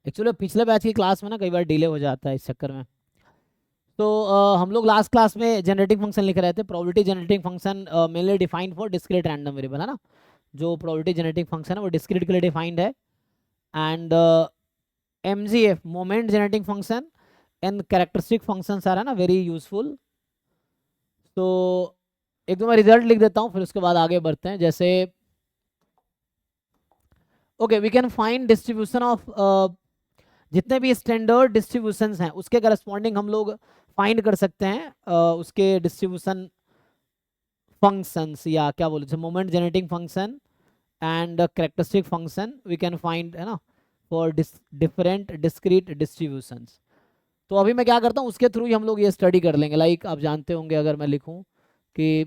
Actually पिछले batch की class में ना कई बार डिले हो जाता है इस चक्कर में। तो हम लोग लास्ट क्लास में जनरेटिंग फंक्शन लिख रहे थे। Probability generating function mainly defined for discrete random variable है ना। जो प्रोबेबिलिटी जनरेटिंग फंक्शन है वो डिस्क्रीट के लिए डिफाइंड है। And MGF moment generating function and characteristic function सारा ना वेरी यूजफुल। तो एक दो मैं रिजल्ट लिख देता हूँ फिर उसके बाद आगे बढ़ते हैं। जैसे okay we can find distribution of जितने भी स्टैंडर्ड डिस्ट्रीब्यूशंस हैं उसके करस्पॉन्डिंग हम लोग फाइंड कर सकते हैं उसके डिस्ट्रीब्यूशन फंक्शंस या क्या बोले moment generating function and characteristic function we can find है ना फॉर डिफरेंट डिस्क्रीट डिस्ट्रीब्यूशंस। तो अभी मैं क्या करता हूँ उसके थ्रू ही हम लोग ये स्टडी कर लेंगे। लाइक आप जानते होंगे अगर मैं लिखूं कि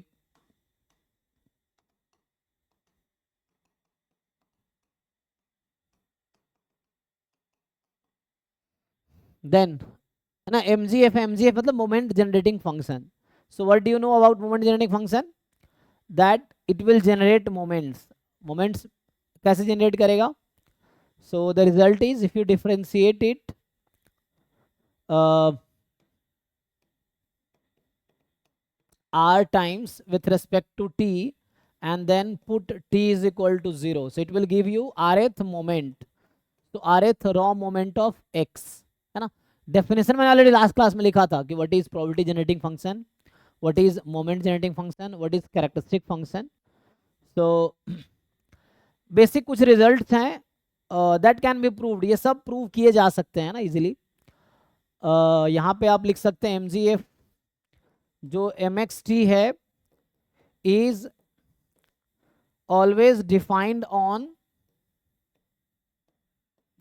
देन है ना MGF मतलब moment generating function. So what do you know about moment generating function? That it will generate moments कैसे जनरेट करेगा? So the result is if you differentiate it r times with respect to t and then put t is equal to 0, so it will give you rth moment, so rth raw moment of x है ना। Definition मैंने already last class में लिखा था कि what is probability generating function, what is moment generating function, what is characteristic function. So basic कुछ results हैं that can be proved, ये सब प्रूव किए जा सकते हैं ना इजीली। यहाँ पे आप लिख सकते हैं MGF जो MXT है is always defined on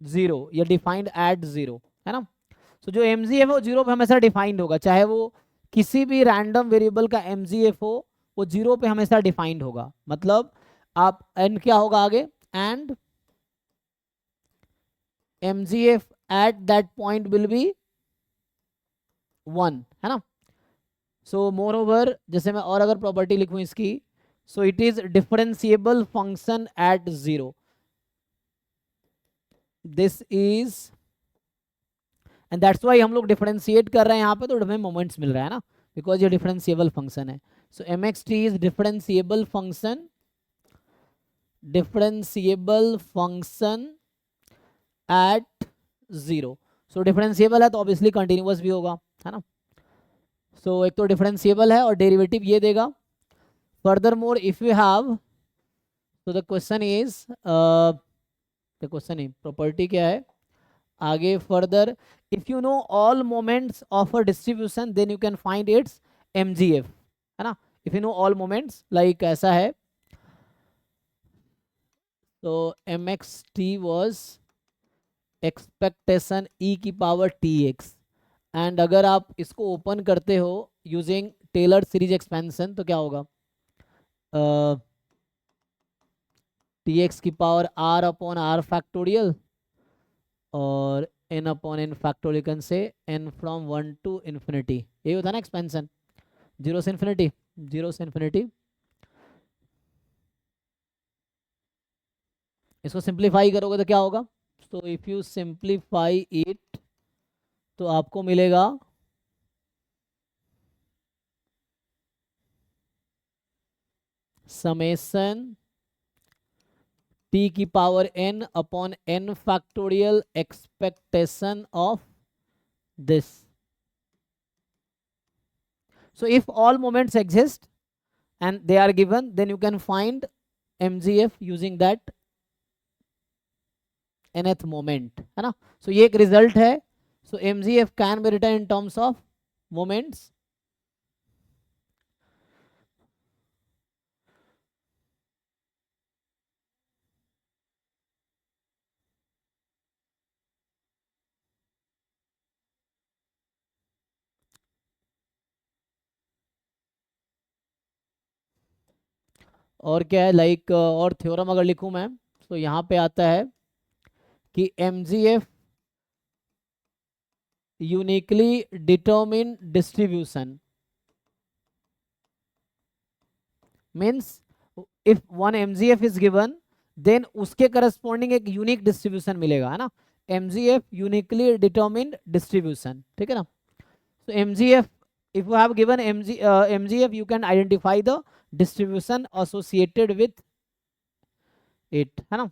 0 या defined at 0 है ना। तो जो MGF है वो 0 पे हमेशा डिफाइंड होगा, चाहे वो किसी भी रैंडम वेरिएबल का MGF हो वो 0 पे हमेशा डिफाइंड होगा। मतलब आप n क्या होगा आगे, and MGF at that point will be 1 है ना। सो मोर ओवर जैसे मैं और अगर प्रॉपर्टी लिखूं इसकी, सो it is differentiable function at 0, this is and that's why हम लोग डिफरेंशिएट कर रहे हैं यहाँ पे तो हमें मोमेंट्स मिल रहा है ना, बिकॉज ये डिफरेंशिएबल फंक्शन है। सो MXT is differentiable function at 0। So differentiable है तो ऑब्वियसली कंटिन्यूअस भी होगा है ना। सो एक तो डिफरेंशिएबल है और डेरिवेटिव ये देगा। फर्दरमोर इफ यू हैव, तो the question is the question ही प्रॉपर्टी क्या है आगे further, if you know all moments of a distribution then you can find its MGF है ना। If you know all moments like ऐसा है, तो MXT was एक्सपेक्टेशन e की पावर TX, एंड अगर आप इसको ओपन करते हो यूजिंग टेलर सीरीज एक्सपेंशन तो क्या होगा, TX की power R upon R factorial और n upon n factorial can say n from 1 to infinity, यही होता है ना एक्सपेंशन, 0 से इन्फिनिटी, 0 से इन्फिनिटी। इसको सिंप्लीफाई करोगे तो क्या होगा, तो इफ यू सिंप्लीफाई इट तो आपको मिलेगा समेशन t की power n upon n factorial expectation of this. So if all moments exist and they are given, then you can find MGF using that nth moment है ना। So ये एक result है। So MGF can be written in terms of moments और क्या है like और theorem अगर लिखूं मैं तो यहाँ पे आता है कि MGF uniquely determine distribution means if one MGF is given then उसके करस्पॉन्डिंग एक यूनिक डिस्ट्रीब्यूशन मिलेगा है ना। MGF uniquely determined distribution, ठीक है ना. So MGF, if you have given MGF, you can identify the distribution associated with it, है ना.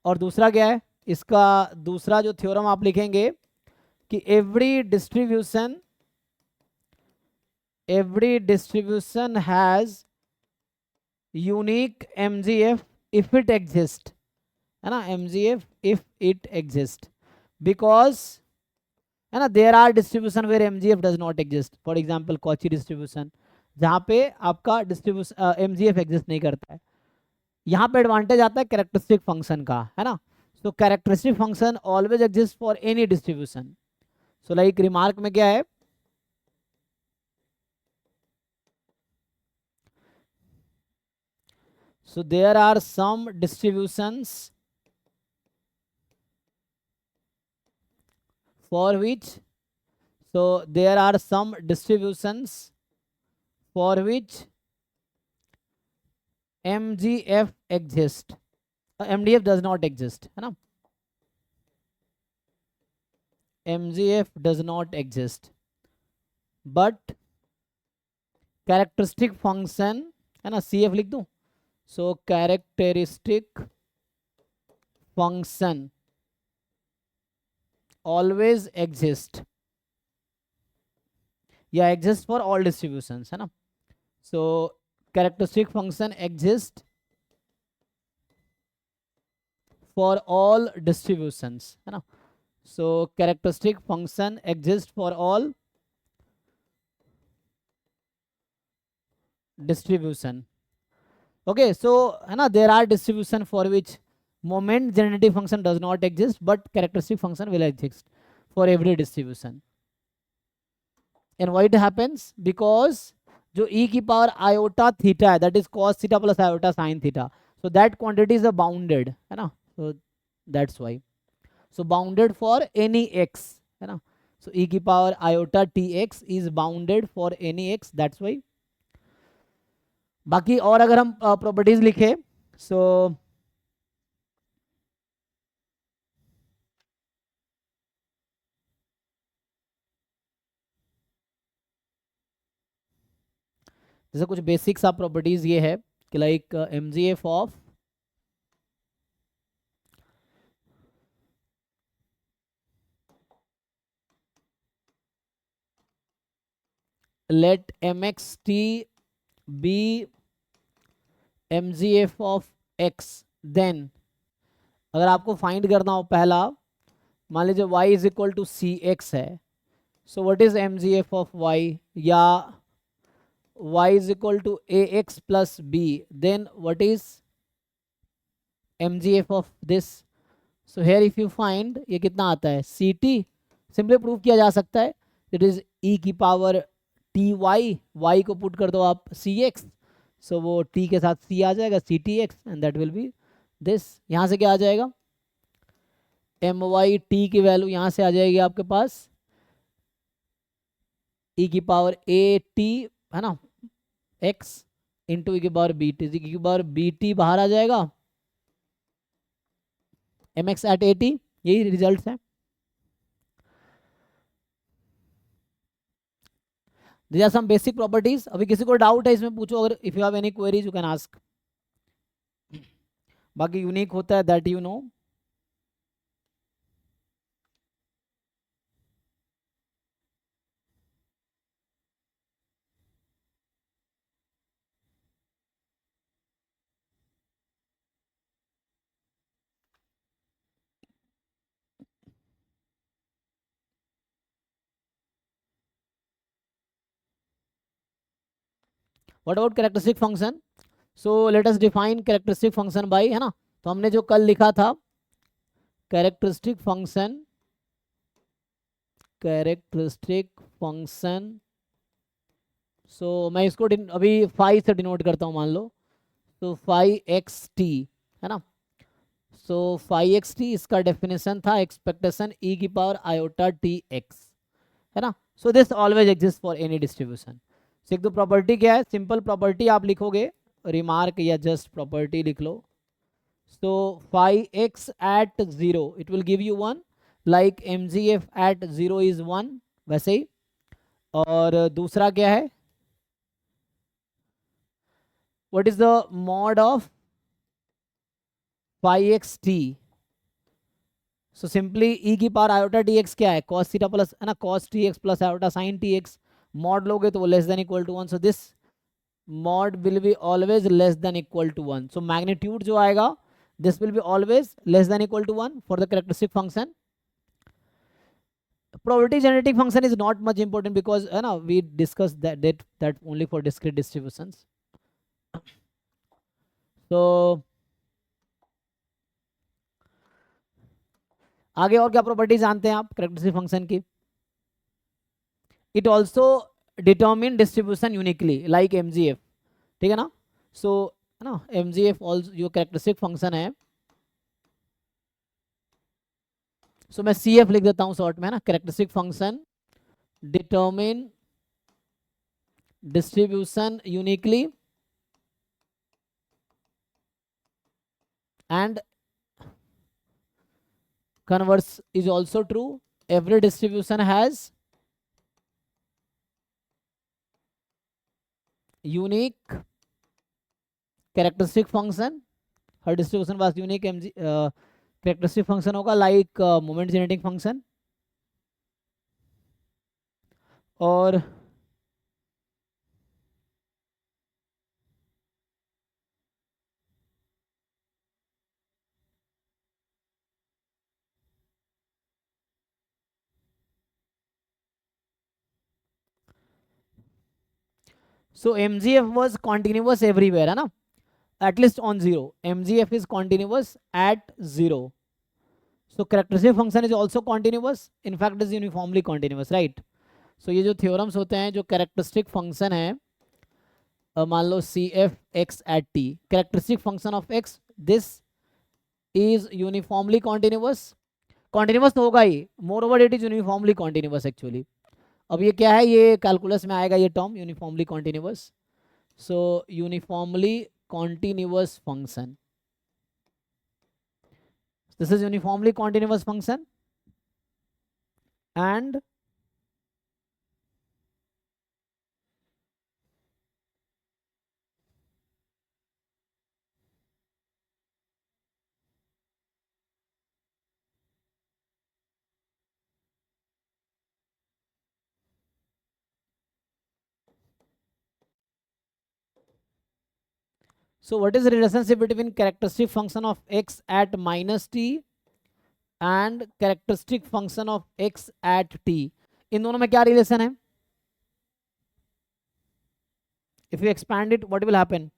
और दूसरा क्या है इसका, दूसरा जो थ्योरम आप लिखेंगे कि every distribution has unique MGF if it exists, है ना. MGF if it exists, because है ना there are distribution where MGF does not exist. For example Cauchy distribution, जहाँ पे आपका डिस्ट्रीब्यूशन MGF एग्जिस्ट नहीं करता है. यहाँ पे एडवांटेज आता है कैरेक्टरिस्टिक फंक्शन का, है ना. So characteristic function always exist for any distribution. So like remark में क्या है, so there are some distributions for which MGF exist, MDF does not exist, है ना. MGF does not exist, but characteristic function, है ना, CF लिख दूं. So characteristic function always exist, या एग्जिस्ट फॉर ऑल डिस्ट्रीब्यूशंस, है ना. So characteristic function exist for all distributions, है ना. So characteristic function exist for all distribution. Okay, so है ना there are distribution for which moment generative function does not exist, but characteristic function will exist for every distribution. And why it happens? Because जो e की power iota theta है, that is cos theta plus iota sin theta, so that quantity is a bounded, है ना. So that's why, so bounded for any x, है ना. So e की power iota tx is bounded for any x, that's why. बाकी और अगर हम properties लिखे, सो जैसे कुछ बेसिक्स आप प्रॉपर्टीज ये है कि लाइक MGF ऑफ let mxt be MGF of x, then अगर आपको फाइंड करना हो पहला, मान लीजिए y is equal to CX है, so what is MGF of y, या y is equal to AX plus b, then what is MGF of this. So here if you find, ये कितना आता है CT, सिंपली प्रूव किया जा सकता है, इट इज e की पावर TY, y को पुट कर दो आप CX, सो वो t के साथ c आ जाएगा CTX, and that will B this. यहाँ से क्या आ जाएगा, MY t की वैल्यू यहाँ से आ जाएगी आपके पास e की पावर AT, है ना, x इंटू e की पावर BT, e की पावर BT बाहर आ जाएगा, MX एट AT, यही रिजल्ट है. These are some basic properties. अभी किसी को डाउट है इसमें पूछो, अगर if you have any queries you can ask. बाकी यूनिक होता है that you know. What about characteristic function? So let us define characteristic function by, है ना, तो हमने जो कल लिखा था characteristic function, so मैं इसको अभी phi से डिनोट करता हूँ, मान लो, तो phi xt, है ना. सो phi xt इसका डेफिनेशन था एक्सपेक्टेशन e की पावर iota tx, है ना. So this always exist for any distribution. एक दो प्रॉपर्टी क्या है, सिंपल प्रॉपर्टी आप लिखोगे, रिमार्क या जस्ट प्रॉपर्टी लिख लो. So phi x at 0 it will give you 1, like M G F at 0 is 1, वैसे ही। और दूसरा क्या है, what is the mod of phi x t. So simply e की पावर आयोटा टी एक्स क्या है, कॉस थीटा प्लस, है ना, cos t x plus iota sine t x. Mod लोगे तो वो less than equal to 1, so this mod will be always less than equal to 1। So magnitude जो आएगा, this will be always less than equal to 1 for the characteristic function. probability generating function is not much important because we discussed that only for discrete distributions. So आगे और क्या property जानते हैं आप characteristic function की। It also determine distribution uniquely like MGF, ठीक है ना। सो है ना, एमजीएफ ऑल्सो जो कैरेक्टरिस्टिक फंक्शन है, सो मैं सी एफ लिख देता हूँ शॉर्ट में, है ना, characteristic function determine distribution uniquely and converse is also true. Every distribution has unique characteristic function. Her distribution was unique characteristic function होगा like moment generating function. और so MGF was continuous everywhere, है ना, at least on 0. MGF is continuous at 0. So characteristic function is also continuous. In fact, is uniformly continuous, right? So ये जो theorems होते हैं, जो characteristic function है, मान लो C F x at t, characteristic function of x, this is uniformly continuous. Continuous तो होगा ही, moreover it is uniformly continuous actually. अब ये क्या है, ये कैलकुलस में आएगा ये term uniformly continuous. So uniformly continuous function, this is uniformly continuous function and so what is the relationship between characteristic function of x at minus t and characteristic function of x at t? इन दोनों में क्या relation है? If you expand it, what will happen?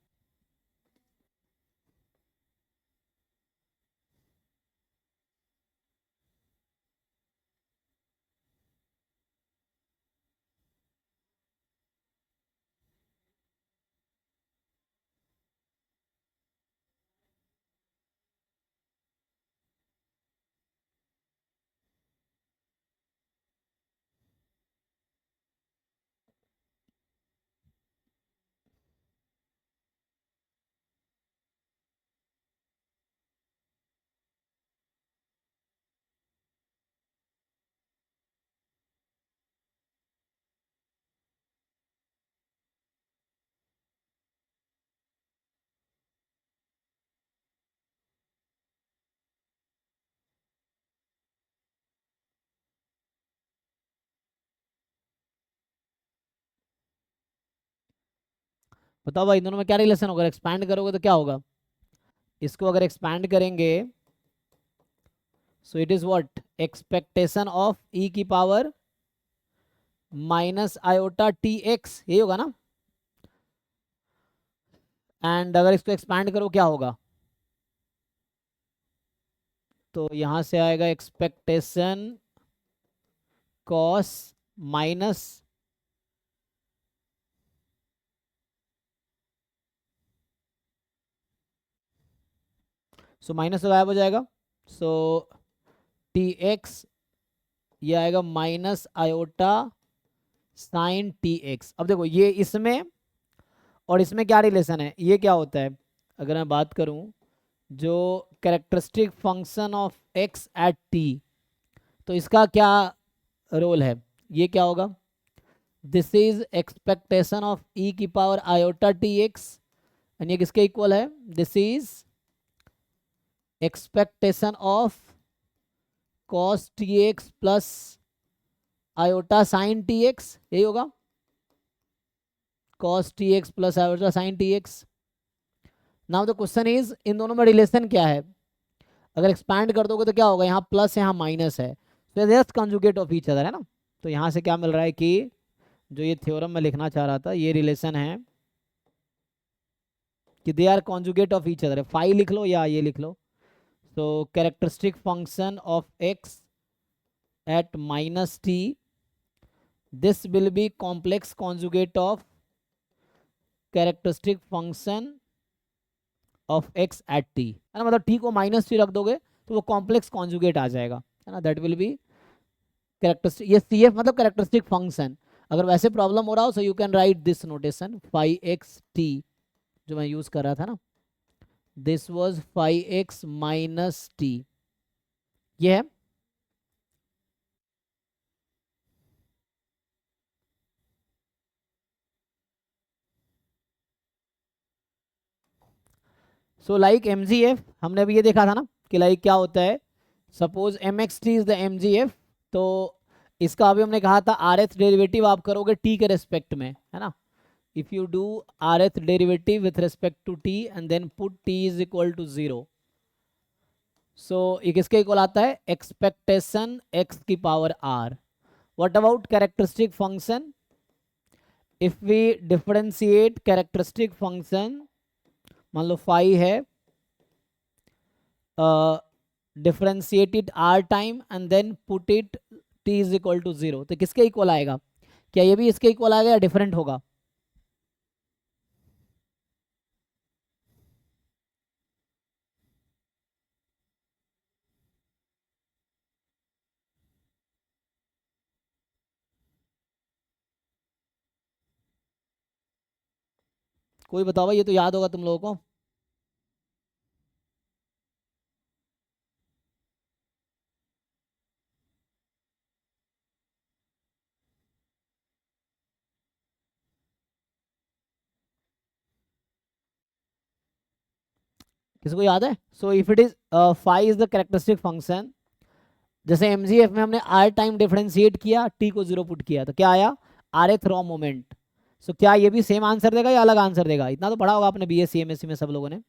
बताओ भाई, दोनों में क्या relation होगा? एक्सपैंड करोगे तो क्या होगा? इसको अगर एक्सपैंड करेंगे, so it is what, expectation of e की power minus iota t x, यही होगा ना। एंड अगर इसको एक्सपैंड करो क्या होगा, तो यहां से आएगा expectation cos minus so minus तो गायब हो जाएगा। सो टी एक्स ये आएगा minus iota sine t x. अब देखो ये इसमें और इसमें क्या रिलेशन है, ये क्या होता है, अगर मैं बात करूं जो characteristic function of x at T, तो इसका क्या रोल है, ये क्या होगा, this is expectation of e की पावर आयोटा टी एक्स, यानी ये किसके इक्वल है, this is expectation of cos t x plus iota sine t x, यही होगा, cos t x plus iota sine t x. Now the question is in दोनों में relation क्या है, अगर एक्सपैंड कर दोगे तो क्या होगा, यहाँ प्लस यहाँ माइनस है, तो just conjugate of each other है ना। तो यहाँ से क्या मिल रहा है कि जो ये थ्योरम में लिखना चाह रहा था, ये रिलेशन है कि they are conjugate of each other, phi लिख लो या ये लिख लो। तो characteristic function of x at minus t, this will be complex conjugate of characteristic function of x at t, है ना, मतलब टी को माइनस टी रख दोगे तो वो कॉम्प्लेक्स कॉन्जुगेट आ जाएगा, है ना, दैट विल बी कैरेक्टरिस्टिक, ये सी एफ मतलब कैरेक्टरिस्टिक फंक्शन। अगर वैसे प्रॉब्लम हो रहा हो so you can write this notation phi x t, जो मैं यूज कर रहा था ना, this was phi x minus t, ये है। So like M G F, हमने अभी ये देखा था ना कि लाइक क्या होता है, suppose M x t is the M G F, तो इसका अभी हमने कहा था आर एथ डेरिवेटिव आप करोगे टी के रेस्पेक्ट में, है ना, if you do rth derivative with respect to t and then put t is equal to 0, so ये किसके इक्वल आता है, एक्सपेक्टेशन x की power r। what about characteristic function, if we differentiate characteristic function, मान लो phi है, differentiate it r time and then put it t is equal to 0, तो किसके equal आएगा, क्या ये भी इसके इक्वल आएगा या डिफरेंट होगा, कोई बताओ भाई, ये तो याद होगा तुम लोगों को। किसी को याद है, so if it is phi is the characteristic function, जैसे एमजीएफ में हमने आर टाइम डिफरेंशिएट किया, टी को जीरो पुट किया, तो क्या आया, आर एथ रॉ मोमेंट। सो क्या ये भी सेम आंसर देगा या अलग आंसर देगा, इतना तो पढ़ा होगा आपने बीएससी एमएससी में सब लोगों ने।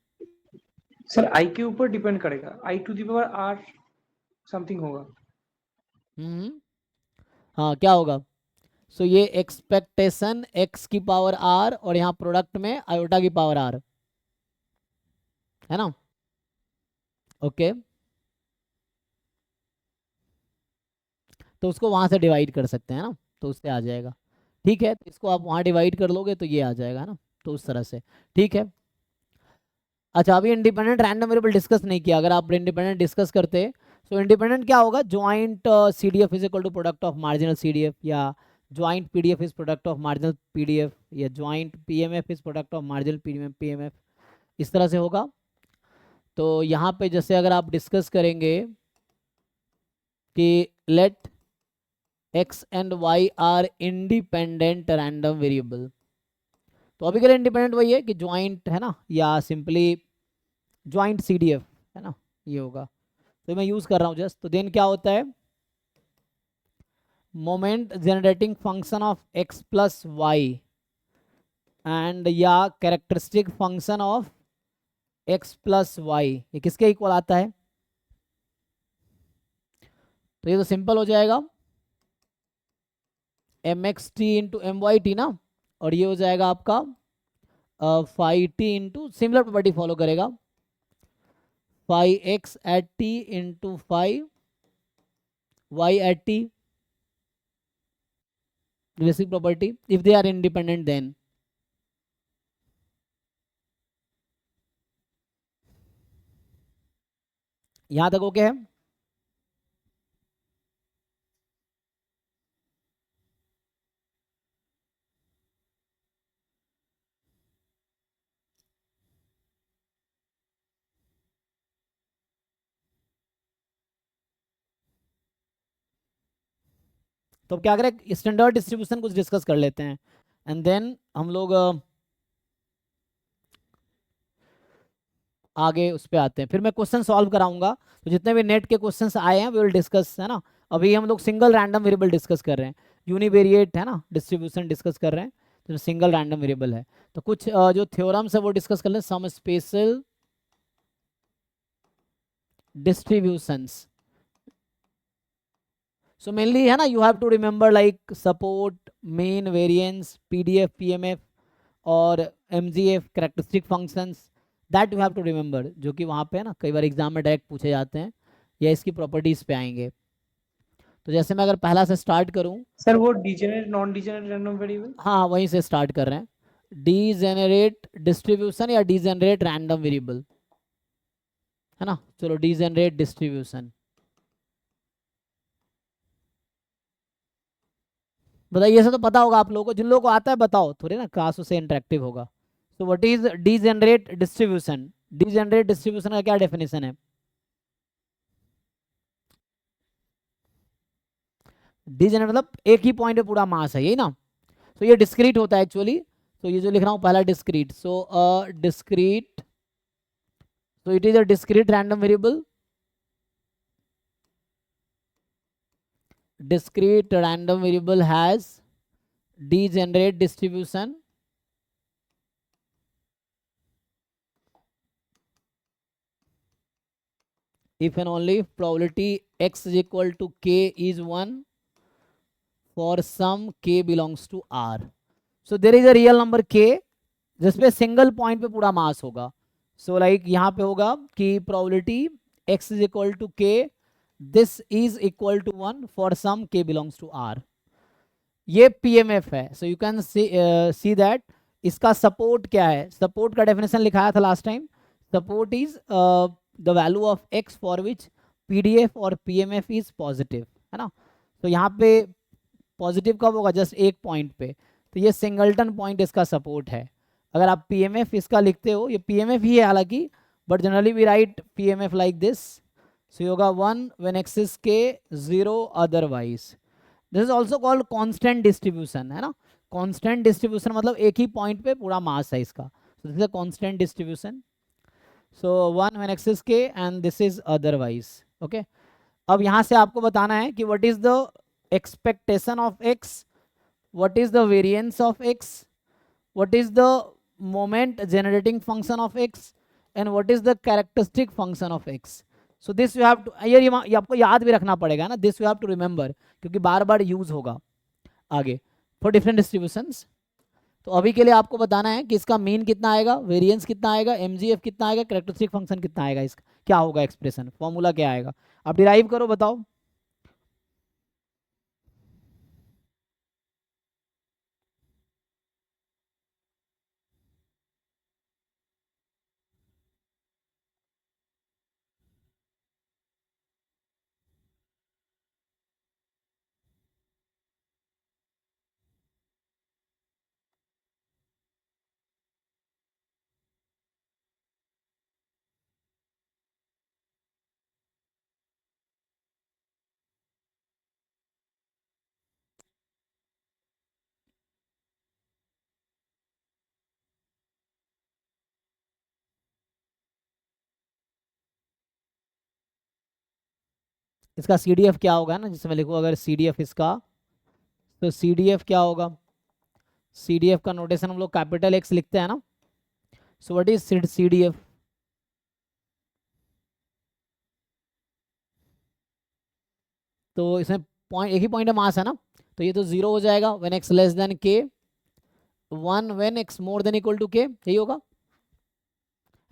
सर आई के ऊपर डिपेंड करेगा, i to the power r something होगा। हम्म, हाँ क्या होगा, सो ये एक्सपेक्टेशन एक्स की पावर आर और यहाँ प्रोडक्ट में आयोटा की पावर आर, है ना, ओके, तो उसको वहां से डिवाइड कर सकते हैं ना, तो उससे आ जाएगा, ठीक है, तो इसको आप वहां डिवाइड कर लोगे तो ये आ जाएगा ना, तो उस तरह से, ठीक है। अच्छा अभी इंडिपेंडेंट रैंडम वेरिएबल डिस्कस नहीं किया, अगर आप इंडिपेंडेंट डिस्कस करते, सो इंडिपेंडेंट क्या होगा, joint C D F is equal to product of marginal C D F, या joint P D F is product of marginal P D F, या joint P M F is product of marginal P M F, इस तरह से होगा। तो यहाँ पे जैसे अगर आप डिस्कस करेंगे कि let x and y are independent random variable, तो अभी के लिए इंडिपेंडेंट वही है कि ज्वाइंट है ना, या simply joint C D F, है ना, ये होगा, तो मैं यूज कर रहा हूँ जस्ट। तो देन क्या होता है, moment generating function of x plus y and या characteristic function of x plus y, ये किसके इक्वल आता है, तो ये तो सिंपल हो जाएगा, M x t into M y t ना, और ये हो जाएगा आपका phi t into, similar property follow करेगा, phi x at t into phi y at t, basic property, if they are independent then, यहां तक ओके है। तो अब क्या करें, स्टैंडर्ड डिस्ट्रीब्यूशन कुछ डिस्कस कर लेते हैं एंड देन हम लोग आगे उस पर आते हैं। फिर मैं क्वेश्चन सॉल्व कराऊंगा, तो जितने भी नेट के क्वेश्चंस आए हैं वी विल डिस्कस, है ना। अभी हम लोग सिंगल रैंडम वेरिएबल डिस्कस कर रहे हैं, यूनिवेरिएट है ना डिस्ट्रीब्यूशन डिस्कस कर रहे हैं, तो सिंगल रैंडम वेरिएबल है। तो कुछ जो थ्योरम्स है वो डिस्कस कर लें, some special distributions. So mainly है ना, you have to remember like support, mean, variance, PDF, PMF और MGF, characteristic functions, that you have to remember, जो कि वहाँ पे है ना कई बार एग्जाम में डायरेक्ट पूछे जाते हैं या इसकी प्रॉपर्टीज पे आएंगे। तो जैसे मैं अगर पहला से स्टार्ट करूँ, सर वो degenerate non degenerate random variable. हाँ वहीं से स्टार्ट कर रहे हैं, डीजेनरेट डिस्ट्रीब्यूशन या डीजेनरेट रैंडम वेरिएबल, है ना। चलो डीजेनरेट डिस्ट्रीब्यूशन बताइए, ऐसा तो पता होगा आप लोगों को, जिन लोगों को आता है बताओ, थोड़ी ना क्लास उससे इंटरेक्टिव होगा। तो what is degenerate distribution? Degenerate distribution का क्या डेफिनेशन है? डीजेनरेट मतलब एक ही पॉइंट पे पूरा मास है, यही ना। तो ये डिस्क्रीट होता है एक्चुअली। तो ये जो लिख रहा हूँ पहला discrete, so discrete, so it is a discrete random variable. Discrete random variable has degenerate distribution if and only if probability x is equal to k is 1 for some k belongs to R. So there is a real number k जिसपे single point पे पूरा मास होगा। So like यहाँ पे होगा कि probability x is equal to k, this is equal to 1 for some k belongs to R। ये PMF है। So you can see that इसका सपोर्ट क्या है। सपोर्ट का डेफिनेशन लिखाया था last time, support is the value of x for which PDF और PMF is positive, है ना। तो यहाँ पे पॉजिटिव कब होगा, जस्ट एक पॉइंट पे। तो ये सिंगलटन पॉइंट इसका सपोर्ट है। अगर आप पीएमएफ इसका लिखते हो, ये पीएमएफ ही है हालांकि, but generally we write PMF like this. So होगा 1 when x is k, 0 otherwise. This is also called constant distribution, है ना। कॉन्स्टेंट डिस्ट्रीब्यूशन मतलब एक ही पॉइंट पे पूरा मास है इसका, so this is a constant distribution. So 1 when x is k and this is otherwise. Okay, अब यहाँ से आपको बताना है कि what is the expectation of x, what is the variance of x, what is the moment generating function of x, and what is the characteristic function of x. So this you have to, ये आपको याद भी रखना पड़ेगा ना, this you have to remember, क्योंकि बार बार use होगा आगे फॉर डिफरेंट डिस्ट्रीब्यूशंस। तो अभी के लिए आपको बताना है कि इसका मीन कितना आएगा, वेरिएंस कितना आएगा, एमजीएफ कितना आएगा, कैरेक्टरिस्टिक फंक्शन कितना आएगा, इसका क्या होगा एक्सप्रेशन, फॉर्मूला क्या आएगा। आप डिराइव करो, बताओ। इसका सीडीएफ क्या होगा ना, जिसमें लिखो अगर सीडीएफ इसका, तो सीडीएफ क्या होगा। सीडीएफ का नोटेशन हम लोग कैपिटल एक्स लिखते हैं ना। सो व्हाट इज सीडीएफ। तो इसमें पॉइंट, एक ही पॉइंट है मास है ना, तो ये तो जीरो हो जाएगा when x less than k, 1 when x more than equal to k, यही होगा,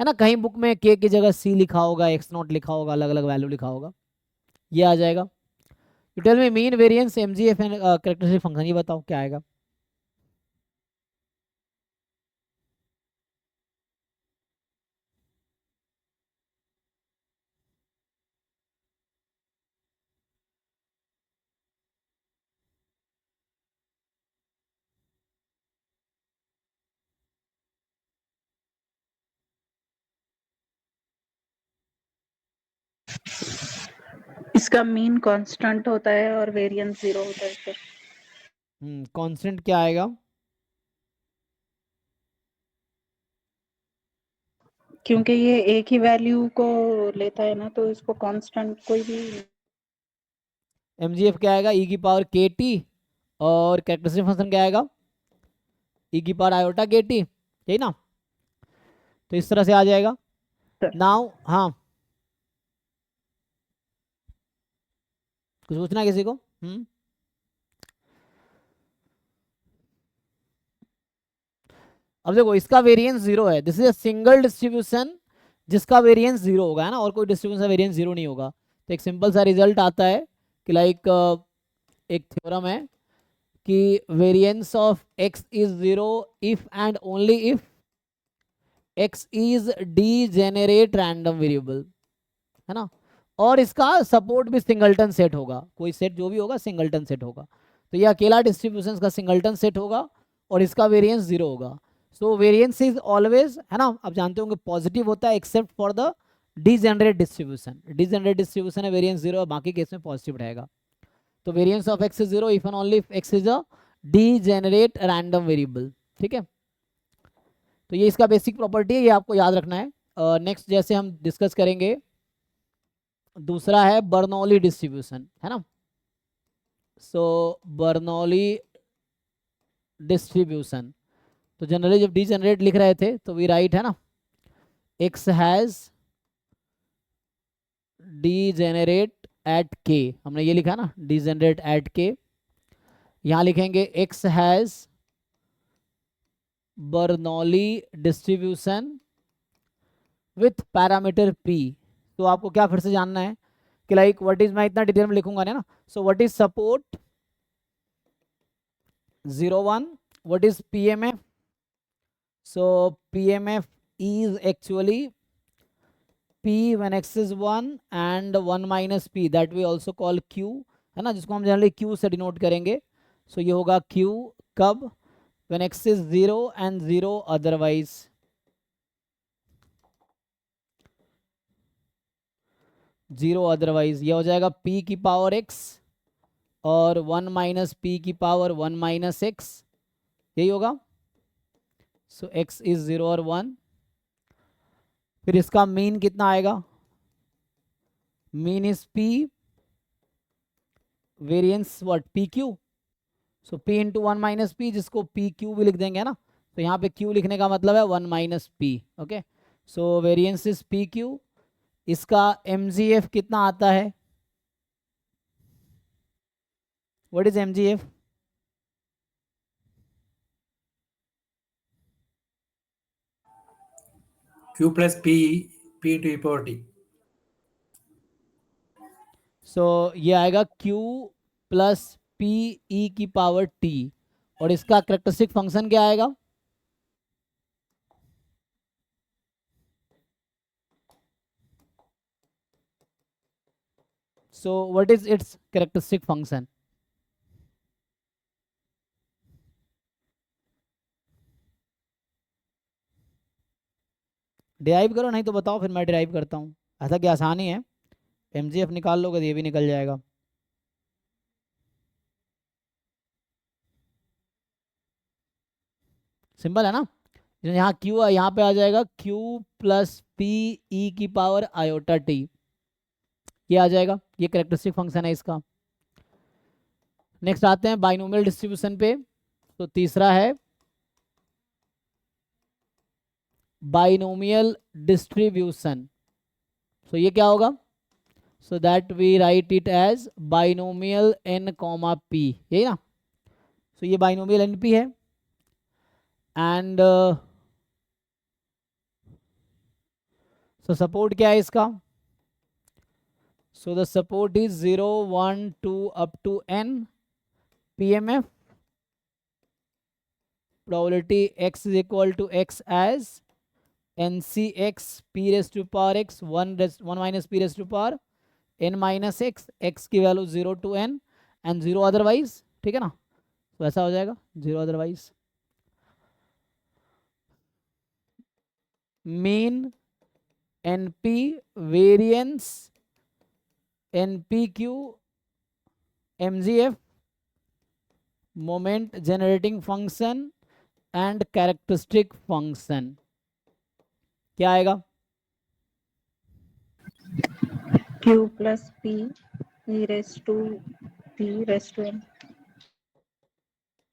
है ना। कहीं बुक में के की जगह सी लिखा होगा, एक्स नॉट लिखा होगा, अलग अलग वैल्यू लिखा होगा, ये आ जाएगा। You tell me mean, variance, MGF and characteristic function, ये बताओ क्या आएगा। इसका मीन कांस्टेंट होता है और वेरिएंस 0 होता है सर। कांस्टेंट क्या आएगा? क्योंकि ये एक ही वैल्यू को लेता है ना, तो इसको कांस्टेंट कोई भी। एमजीएफ क्या आएगा? ई की पावर के टी, और कैरेक्टरिस्टिक फंक्शन क्या आएगा? ई की पावर आयोटा के टी, यही ना? तो इस तरह से आ जाएगा सर नाउ। हाँ, कुछ पूछना है किसी को? अब देखो, इसका वेरिएंस जीरो है, this is a single distribution जिसका वेरिएंस जीरो होगा, है ना, और कोई डिस्ट्रीब्यूशन का वेरिएंस जीरो नहीं होगा। तो एक सिंपल सा रिजल्ट आता है कि लाइक एक थ्योरम है कि variance of x is zero if and only if x is degenerate random variable, है ना, और इसका सपोर्ट भी सिंगलटन सेट होगा, कोई सेट जो भी होगा सिंगलटन सेट होगा। तो ये अकेला डिस्ट्रीब्यूशन का सिंगलटन सेट होगा और इसका वेरिएंस जीरो होगा। सो वेरिएंस इज ऑलवेज, है ना, आप जानते होंगे पॉजिटिव होता है except for the degenerate distribution. Degenerate distribution है, वेरिएंस जीरो है, बाकी केस में पॉजिटिव रहेगा। तो variance of x is zero if and only if x is a degenerate random variable. ठीक है, तो ये इसका बेसिक प्रॉपर्टी है, ये आपको याद रखना है। नेक्स्ट जैसे हम डिस्कस करेंगे, दूसरा है बर्नौली डिस्ट्रीब्यूशन, है ना। सो बर्नौली डिस्ट्रीब्यूशन, तो जनरली जब डीजेनरेट लिख रहे थे तो वी राइट, है ना, एक्स हैज डीजेनरेट एट के, हमने ये लिखा ना, डीजेनरेट एट के। यहां लिखेंगे x has Bernoulli distribution with parameter P. तो आपको क्या फिर से जानना है कि लाइक व्हाट इज, मैं इतना डिटेल में लिखूंगा नहीं ना। सो what is support 01, what is PMF? So PMF is actually P when x is 1 and 1 minus P, that we also call Q, है ना, जिसको हम जनरली Q से डिनोट करेंगे। सो ये होगा Q कब? when x is 0 and 0 otherwise। Zero otherwise ये हो जाएगा P की पावर x और 1 माइनस P की पावर 1 माइनस x, यही होगा। सो x इज 0 और 1। फिर इसका मीन कितना आएगा? Mean is P variance what P Q. So P into 1 minus P, जिसको पी क्यू भी लिख देंगे, है ना। तो यहाँ पे Q लिखने का मतलब है 1 minus P. Okay, so variance is P Q. इसका MGF कितना आता है? What is MGF? Q plus P into e power t. सो ये आएगा Q प्लस पी ई की पावर टी, और इसका करेक्टरिस्टिक फंक्शन क्या आएगा? सो what is it's characteristic function? Derive करो, नहीं तो बताओ, फिर मैं डिराइव करता हूँ। ऐसा कि आसानी है, MGF निकाल लोगे तो ये भी निकल जाएगा। सिंपल है ना। यहाँ Q है, यहाँ पे आ जाएगा Q प्लस पी ई की पावर आयोटा टी, ये आ जाएगा, ये करेक्टरिस्टिक फंक्शन है इसका। नेक्स्ट आते हैं बाइनोमियल डिस्ट्रीब्यूशन पे। तो तीसरा है बाइनोमियल डिस्ट्रीब्यूशन। सो ये क्या होगा? So that we write it as binomial n comma p, यही ना। सो ये बाइनोमियल np है, एंड सो सपोर्ट क्या है इसका? So the support is 0 1 2 up to n PMF, probability x is equal to x as ncx p raised to power x 1 minus p raised to power n minus x, x की value 0 to n and 0 otherwise, ठीक है ना। तो ऐसा हो जाएगा 0 otherwise. Mean NP variance NPQ MGF moment generating function and characteristic function क्या आएगा? Q plus P e raised to P raised to n.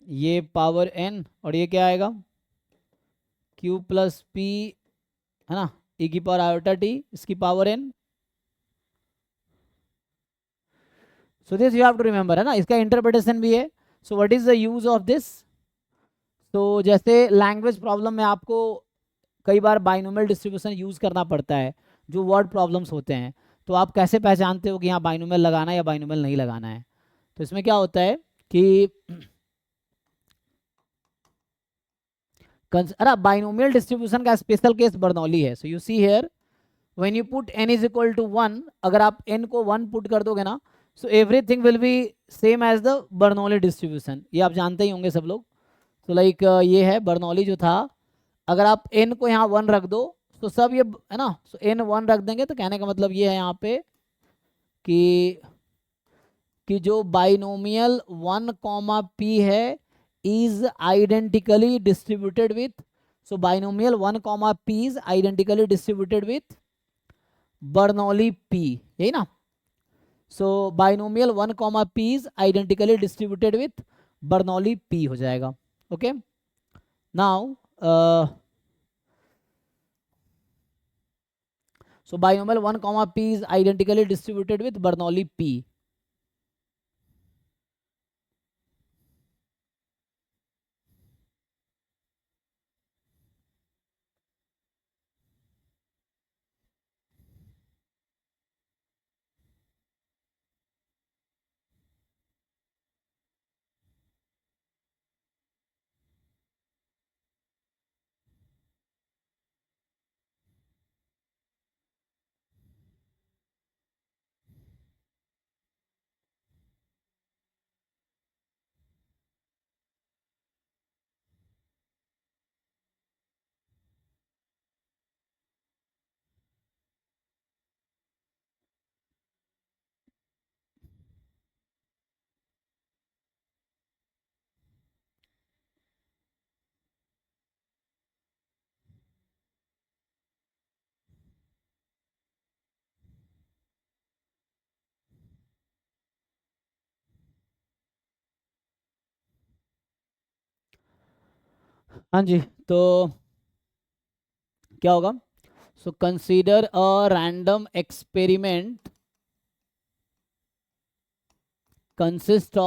ये पावर n और ये क्या आएगा? Q प्लस P है ना, e की पावर आयोटा t, इसकी power n. So this you have to remember, है ना, इसका इंटरप्रिटेशन भी है. So what is the use of this? तो जैसे लैंग्वेज प्रॉब्लम में आपको कई बार बाइनोमियल डिस्ट्रीब्यूशन यूज करना पड़ता है, जो वर्ड प्रॉब्लम्स होते हैं, तो आप कैसे पहचानते हो कि यहाँ बाइनोमियल लगाना है या बाइनोमियल नहीं लगाना है? तो इसमें क्या होता है कि अरे बाइनोमियल डिस्ट्रीब्यूशन का स्पेशल केस बर्नौली है. So you see here when you put n is equal to 1, अगर आप n को 1 पुट कर दोगे ना, so everything will be same as the Bernoulli distribution. ये आप जानते ही होंगे सब लोग. तो लाइक ये है बर्नौली जो था, अगर आप n को यहाँ 1 रख दो तो सब ये है ना, सो n 1 रख देंगे, तो कहने का मतलब ये है यहाँ पे कि जो बाइनोमियल 1 कॉमा p है is identically distributed with, so binomial 1 comma p is identically distributed with Bernoulli p, यही ना. so binomial 1 comma p is identically distributed with Bernoulli p हो जाएगा. okay, now so binomial 1 comma p is identically distributed with Bernoulli p. हाँ जी, तो क्या होगा? So consider a random experiment consist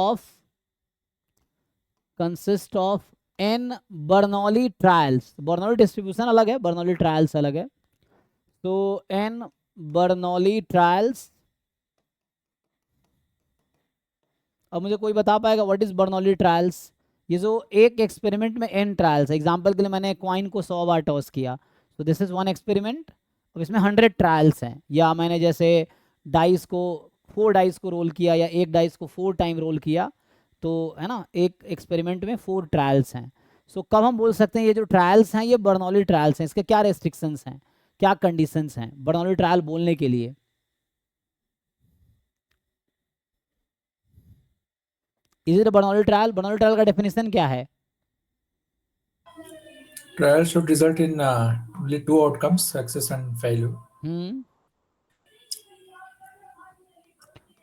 of n Bernoulli trials. Bernoulli distribution अलग है, Bernoulli trials अलग है. तो n Bernoulli trials. अब मुझे कोई बता पाएगा व्हाट इज Bernoulli trials? ये जो एक एक्सपेरिमेंट में n ट्रायल्स, एग्जांपल के लिए मैंने क्वाइन को 100 बार टॉस किया, तो दिस इज वन एक्सपेरिमेंट. अब इसमें 100 ट्रायल्स हैं. या मैंने जैसे डाइस को 4 डाइस को रोल किया या एक डाइस को 4 टाइम रोल किया, तो है ना, एक एक्सपेरिमेंट में 4 ट्रायल्स हैं. सो कब हम बोल सकते हैं ये जो ट्रायल्स हैं ये Bernoulli ट्रायल्स हैं? इसके क्या रेस्ट्रिक्शंस हैं, क्या कंडीशंस हैं Bernoulli ट्रायल बोलने के लिए? Is it Bernoulli trial? Bernoulli trial का डेफिनेशन क्या है? Trial should result in only two outcomes, success and failure.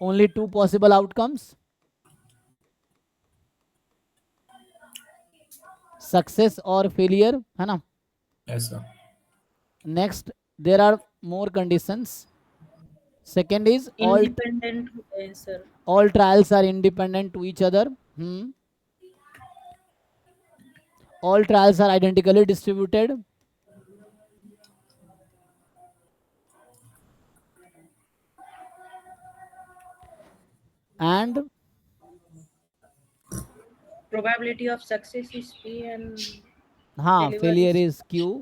Only 2 possible outcomes, success और फेलियर, है ना. Yes, sir. Next there are more conditions. Second is Independent sir. all trials are independent to each other. All trials are identically distributed. And Probability of success is P and हाँ, failure failure is is Q.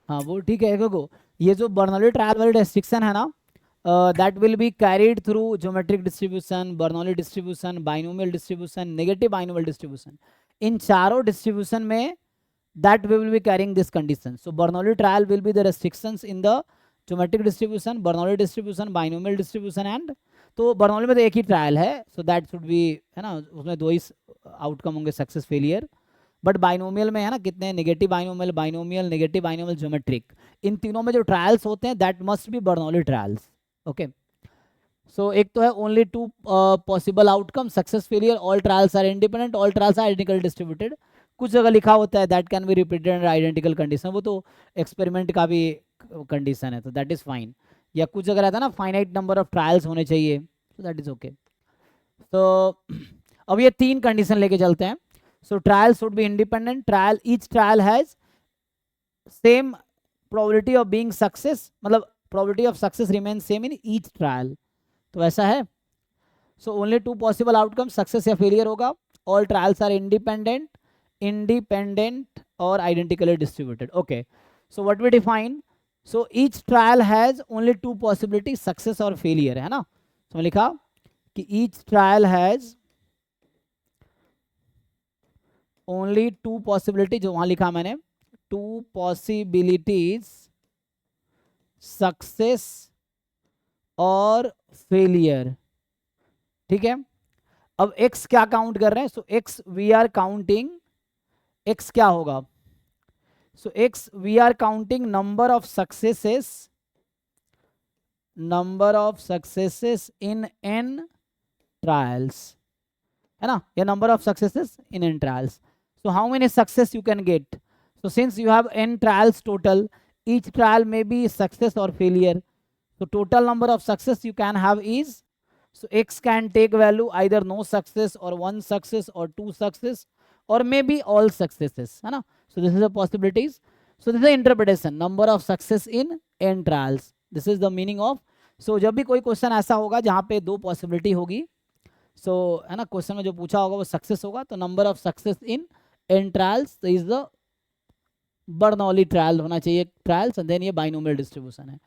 हाँ वो ठीक है. देखो ये जो Bernoulli trial वाली restriction है ना, that will be carried through geometric distribution, Bernoulli distribution, binomial distribution, negative binomial distribution. इन चारों डिस्ट्रीब्यूशन में that we will be carrying this condition. So Bernoulli trial will be the restrictions in the geometric distribution, Bernoulli distribution, binomial distribution and तो Bernoulli में तो एक ही trial है, so that should be, है ना, उसमें दो ही आउटकम होंगे, सक्सेस फेलियर। बट बाइनोमियल में है ना कितने, negative binomial, binomial, negative binomial, geometric, इन तीनों में जो ट्रायल्स होते हैं that must be Bernoulli trials. Okay, so एक तो है only two possible outcome, success failure, all trials are independent, all trials are identical distributed. कुछ जगह लिखा होता है that can be repeated under identical condition, वो तो एक्सपेरिमेंट का भी कंडीशन है, तो दैट इज फाइन। या कुछ जगह रहता है ना फाइनाइट नंबर ऑफ ट्रायल्स होने चाहिए, तो दैट इज ओके। तो अब ये तीन कंडीशन लेके चलते हैं। So trial should be independent, trial each trial has same probability of being success, मतलब probability of success remain same in each trial, तो ऐसा है। So only two possible outcome, success या फेलियर होगा। All trials are independent, independent और identically distributed. Okay, so what we define, so each trial has only two possibility, success और failure, है ना। तो लिखा कि each trial has only two possibility, जो वहां लिखा मैंने, टू पॉसिबिलिटीज, सक्सेस और फेलियर, ठीक है। अब x क्या काउंट कर रहे हैं, so x we are counting, x क्या होगा, so x we are counting number of successes, number of successes in n trials, है ना, या number of successes in n trials. So how many success you can get, so since you have n trials total, each trial may be success or failure, so total number of success you can have is, so x can take value either no success or one success or two success or maybe all successes, है ना। so this is the possibilities, so this is the interpretation, number of success in n trials, this is the meaning of। so जब भी कोई question ऐसा होगा जहाँ पे दो पॉसिबिलिटी होगी, so है ना, क्वेश्चन में जो पूछा होगा वो सक्सेस होगा, तो number of success in n trials is the Bernoulli trial होना चाहिए, ट्रायल्स, एंड देन ये बाइनोमियल डिस्ट्रीब्यूशन है।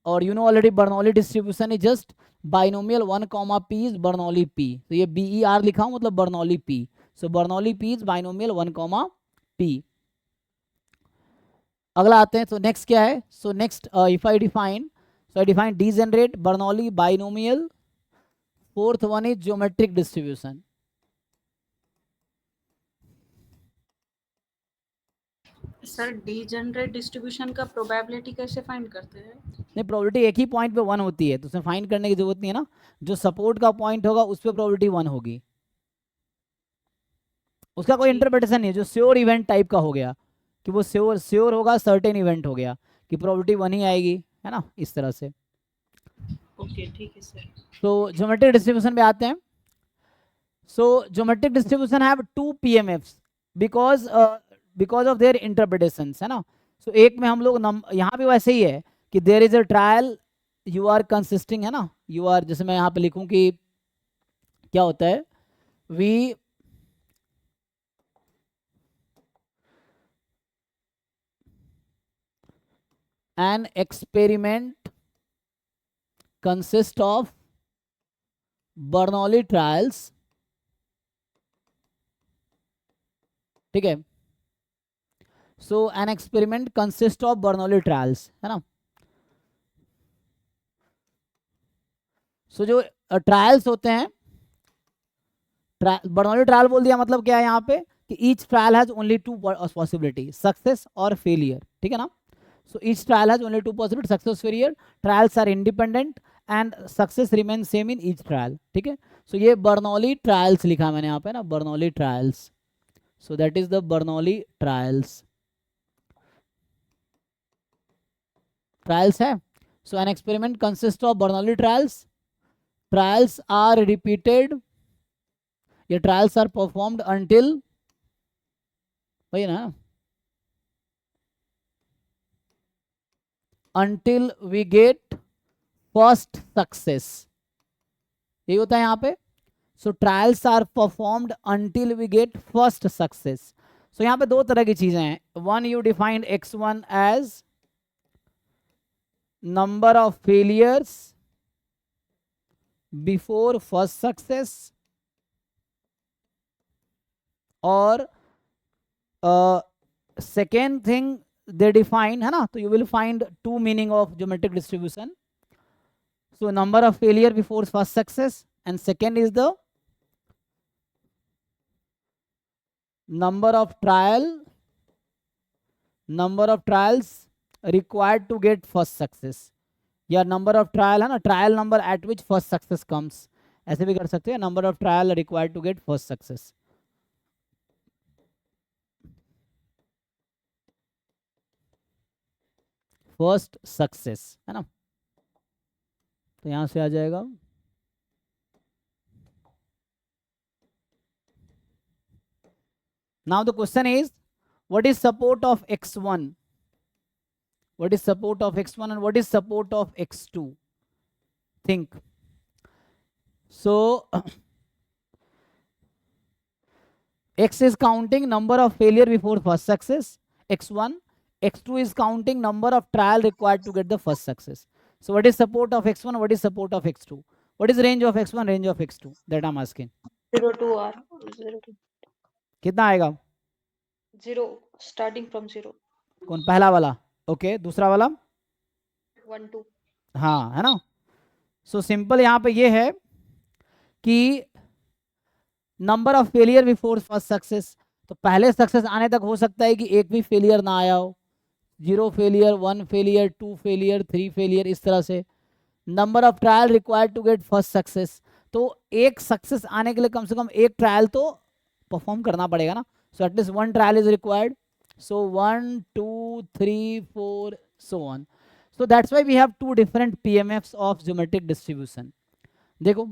और you know already Bernoulli distribution is just binomial 1, p is Bernoulli p, तो ये BER लिखा हूं मतलब Bernoulli p, so Bernoulli p is binomial 1, p। अगला आते हैं, तो नेक्स्ट क्या है, so next if I define, so I define degenerate, Bernoulli, binomial, fourth one is geometric distribution. Sir degenerate distribution का प्रोबेबिलिटी कैसे फाइंड करते हैं? नहीं, प्रोबेबिलिटी एक ही पॉइंट पे 1 होती है, तो उसमें फाइंड करने की जरूरत नहीं है ना, जो सपोर्ट का पॉइंट होगा उस पर प्रोबेबिलिटी 1 होगी, उसका कोई इंटरप्रिटेशन नहीं है। जो श्योर इवेंट टाइप का हो गया कि वो श्योर होगा, सर्टेन इवेंट हो गया कि प्रोबेबिलिटी 1 ही आएगी, है ना, इस तरह से। ओके, ठीक है सर। तो ज्योमेट्रिक डिस्ट्रीब्यूशन पे आते हैं। So geometric distribution have 2 PMFs because of their interpretations, है ना। सो एक में हम लोग यहाँ पे वैसे ही है कि there is a trial, you are consisting, है ना, यू आर, जैसे मैं यहाँ पे लिखूं कि क्या होता है, we an experiment consists of Bernoulli trials, ठीक है। So an experiment consist of Bernoulli trials, है ना। सो जो ट्रायल्स होते हैं, बर्नौली ट्रायल बोल दिया मतलब क्या है यहाँ पे कि each trial has only 2 possibility, success और फेलियर, ठीक है ना। So each trial has only 2 possibilities, success, failure. Trials are independent and success remains same in each trial, ठीक है। So ये बर्नौली ट्रायल्स लिखा मैंने यहाँ पे ना, Bernoulli trials, so that is the Bernoulli trials, trials है। So an experiment consists of Bernoulli trials, trials are repeated, ये trials are performed until, वही ना, until we get first success, यही होता है यहाँ पे। so trials are performed until we get first success। so यहाँ पे दो तरह की चीजें हैं, one you defined x1 as number of failures before first success, और second thing they define, है ना, तो you will find 2 meaning of geometric distribution। So number of failure before first success, and second is the number of trials required to get first success, या number of trial है ना, trial number at which first success comes, ऐसे भी कर सकते हैं, number of trial required to get first success. First success है ना, तो यहां से आ जाएगा now the question is what is support of x1, what is support of x1 and what is support of x2. Think. So x is counting number of failure before first success, x1. x2 is counting number of trial required to get the first success. So what is support of x1, what is support of x2, what is range of x1, range of x2, that I'm asking. 0 to R 0 to कितना आएगा? 0 starting from 0 कौन? पहला वाला. Okay, दूसरा वाला 1 2 हाँ, है ना. सो सिंपल यहाँ पे ये है कि number of failure before first success, तो पहले सक्सेस आने तक हो सकता है कि एक भी फेलियर ना आया हो, 0 फेलियर, 1 फेलियर, 2 फेलियर, 3 फेलियर, इस तरह से. Number of trial required to get first success, तो एक सक्सेस आने के लिए कम से कम एक ट्रायल तो परफॉर्म करना पड़ेगा ना. So at least 1 trial is required. So 1 2 3 4 so on. So that's why we have 2 different PMFs of geometric distribution. देखो,